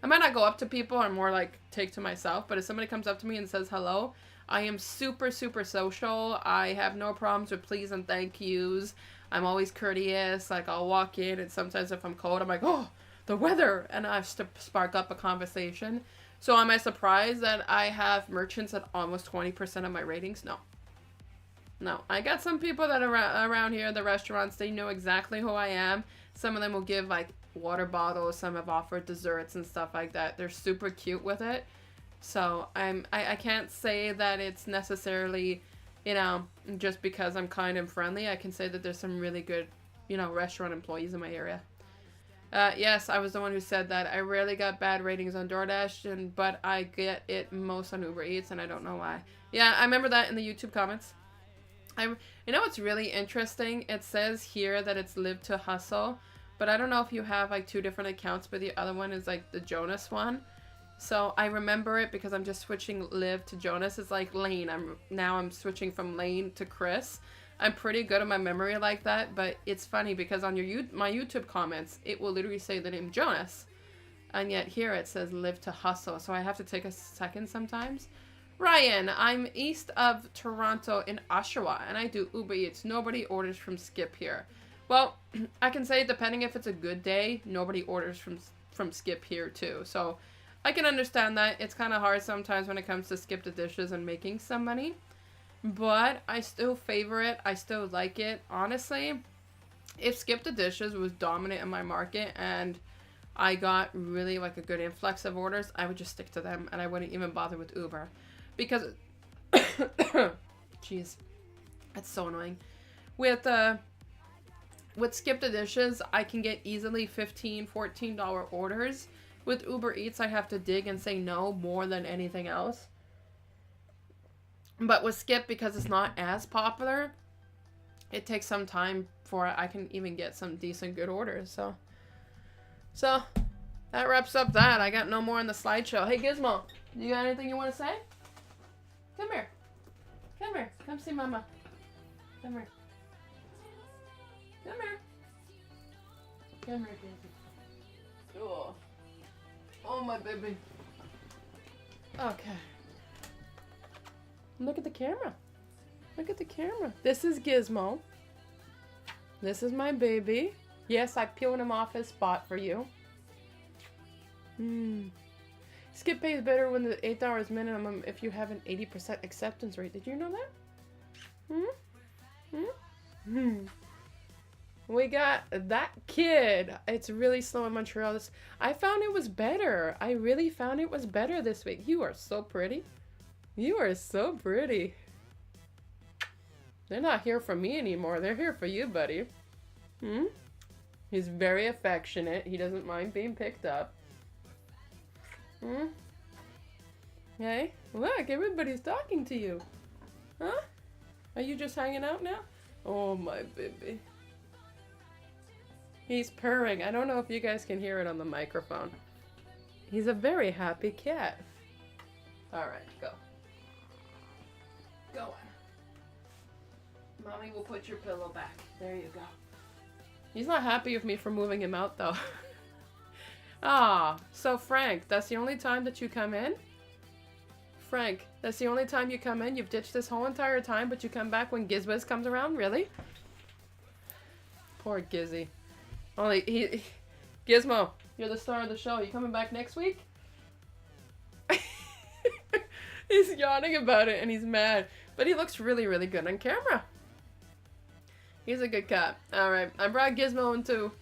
Speaker 2: I might not go up to people. I'm more like take to myself. But if somebody comes up to me and says hello, I am super, super social. I have no problems with please and thank yous. I'm always courteous. Like I'll walk in and sometimes if I'm cold, I'm like, oh, the weather. And I have to spark up a conversation. So am I surprised that I have merchants at almost 20% of my ratings? No. No. I got some people that are around here, the restaurants, they know exactly who I am. Some of them will give like water bottles. Some have offered desserts and stuff like that. They're super cute with it. So I can't say that it's necessarily, you know, just because I'm kind and friendly. I can say that there's some really good you know, restaurant employees in my area. Yes, I was the one who said that. I rarely got bad ratings on DoorDash, but I get it most on Uber Eats, and I don't know why. Yeah, I remember that in the YouTube comments. You know what's really interesting? It says here that it's Live to Hustle, but I don't know if you have like 2 different accounts, but the other one is like the Jonas one. So I remember it because I'm just switching Liv to Jonas. It's like Lane. I'm switching from Lane to Chris. I'm pretty good at my memory like that, but it's funny because on my YouTube comments, it will literally say the name Jonas. And yet here it says Live to Hustle. So I have to take a second sometimes. Ryan, I'm east of Toronto in Oshawa, and I do Uber Eats. Nobody orders from Skip here. Well, I can say depending if it's a good day, nobody orders from Skip here too. So I can understand that. It's kind of hard sometimes when it comes to Skip the Dishes and making some money. But I still favor it. I still like it. Honestly, if Skip the Dishes was dominant in my market and I got really like a good influx of orders, I would just stick to them and I wouldn't even bother with Uber. Because, jeez, that's so annoying. With Skip the Dishes, I can get easily $15, $14 orders. With Uber Eats, I have to dig and say no more than anything else. But with Skip, because it's not as popular, it takes some time before I can even get some decent good orders. So that wraps up that. I got no more in the slideshow. Hey, Gizmo, you got anything you want to say? Come here. Come here. Come see Mama. Come here. Come here. Come here, baby. Cool. Oh, my baby. Okay. Look at the camera. Look at the camera. This is Gizmo. This is my baby. Yes, I peeled him off his spot for you. Skip pays better when the $8 minimum if you have an 80% acceptance rate. Did you know that? We got that kid. It's really slow in Montreal. I found it was better. I really found it was better this week. You are so pretty. You are so pretty. They're not here for me anymore. They're here for you, buddy. He's very affectionate. He doesn't mind being picked up. Hey, look, everybody's talking to you. Huh? Are you just hanging out now? Oh, my baby. He's purring. I don't know if you guys can hear it on the microphone. He's a very happy cat. Alright, go. Go on. Mommy will put your pillow back. There you go. He's not happy with me for moving him out, though. So Frank, that's the only time that you come in? Frank, that's the only time you come in? You've ditched this whole entire time, but you come back when Gizwiz comes around? Really? Poor Gizzy. Only Gizmo, you're the star of the show. You coming back next week? He's yawning about it and he's mad. But he looks really, really good on camera. He's a good cat. Alright, I brought Gizmo into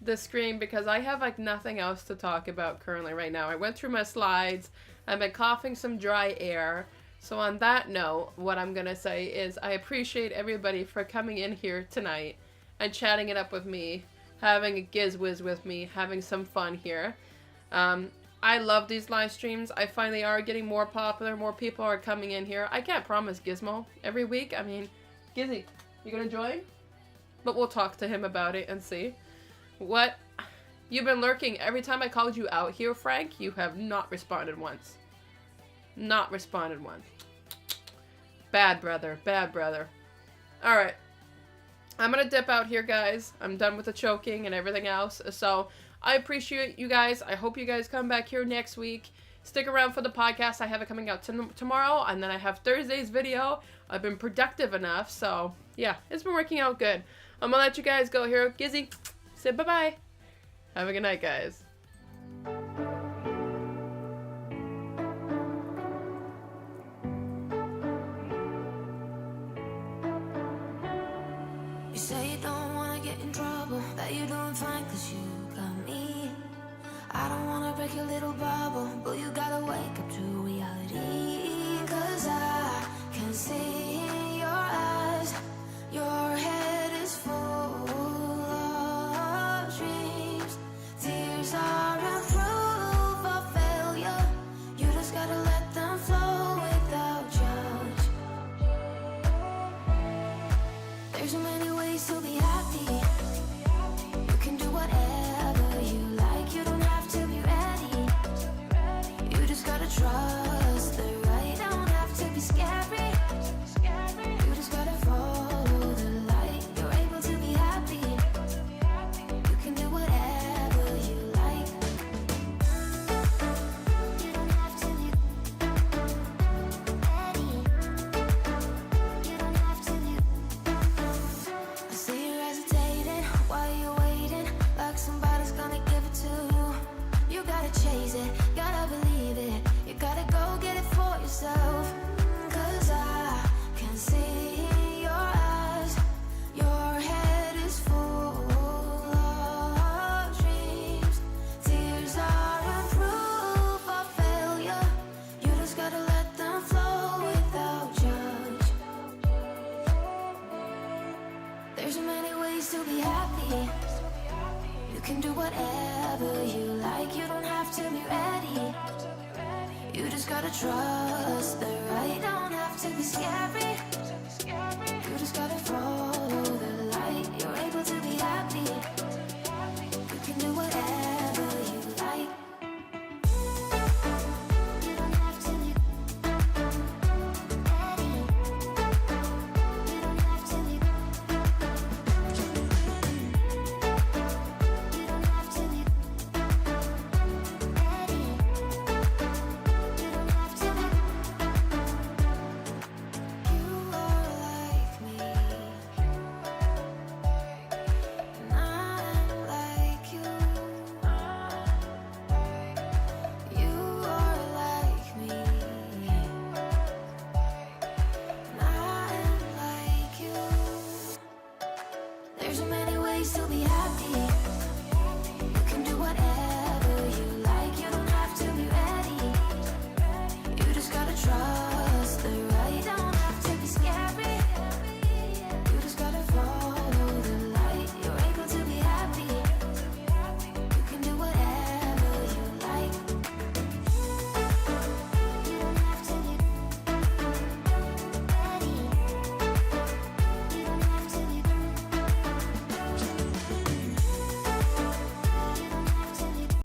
Speaker 2: the screen because I have like nothing else to talk about currently right now. I went through my slides. I've been coughing some dry air. So on that note, what I'm going to say is I appreciate everybody for coming in here tonight and chatting it up with me, having a gizwiz with me, having some fun here. I love these live streams. I find they are getting more popular. More people are coming in here. I can't promise Gizmo every week. I mean, Gizzy, you gonna join? But we'll talk to him about it and see. What? You've been lurking. Every time I called you out here, Frank, you have not responded once. Not responded once. Bad brother. Bad brother. Alright. I'm gonna dip out here, guys. I'm done with the choking and everything else. So, I appreciate you guys. I hope you guys come back here next week. Stick around for the podcast. I have it coming out tomorrow, and then I have Thursday's video. I've been productive enough, so yeah, it's been working out good. I'm gonna let you guys go here. Gizzy, say bye-bye. Have a good night, guys.
Speaker 3: You say you don't wanna get in trouble, that you're doing fine 'cause you got me. I don't wanna break your little bubble, but you gotta wake up to reality. 'Cause I can see in your eyes, your head is full so many ways to be happy. You can do whatever you like. You don't have to be ready. You just gotta trust the right. Don't have to be scary. You just gotta follow the light. You're able to be happy. You can do whatever you like. You don't have to be ready. You don't have to be. I see you hesitating while you're waiting, like somebody's gonna give it to you. You gotta chase it, gotta believe it. You gotta go get it for yourself. 'Cause I can see your eyes. Your head is full of dreams. Tears aren't proof of failure. You just gotta let them flow without judge. There's so many ways to be happy. You can do whatever you like. You don't have to be ready. You just gotta trust the right. Don't have to be scary. You just gotta follow the light. You're able to be happy. You can do whatever you like. You don't have to be ready. You don't have to be. You don't have to be ready. You don't have to be. You are like me, and I'm like you. You are like me, and I'm like you. There's so many ways to be happy.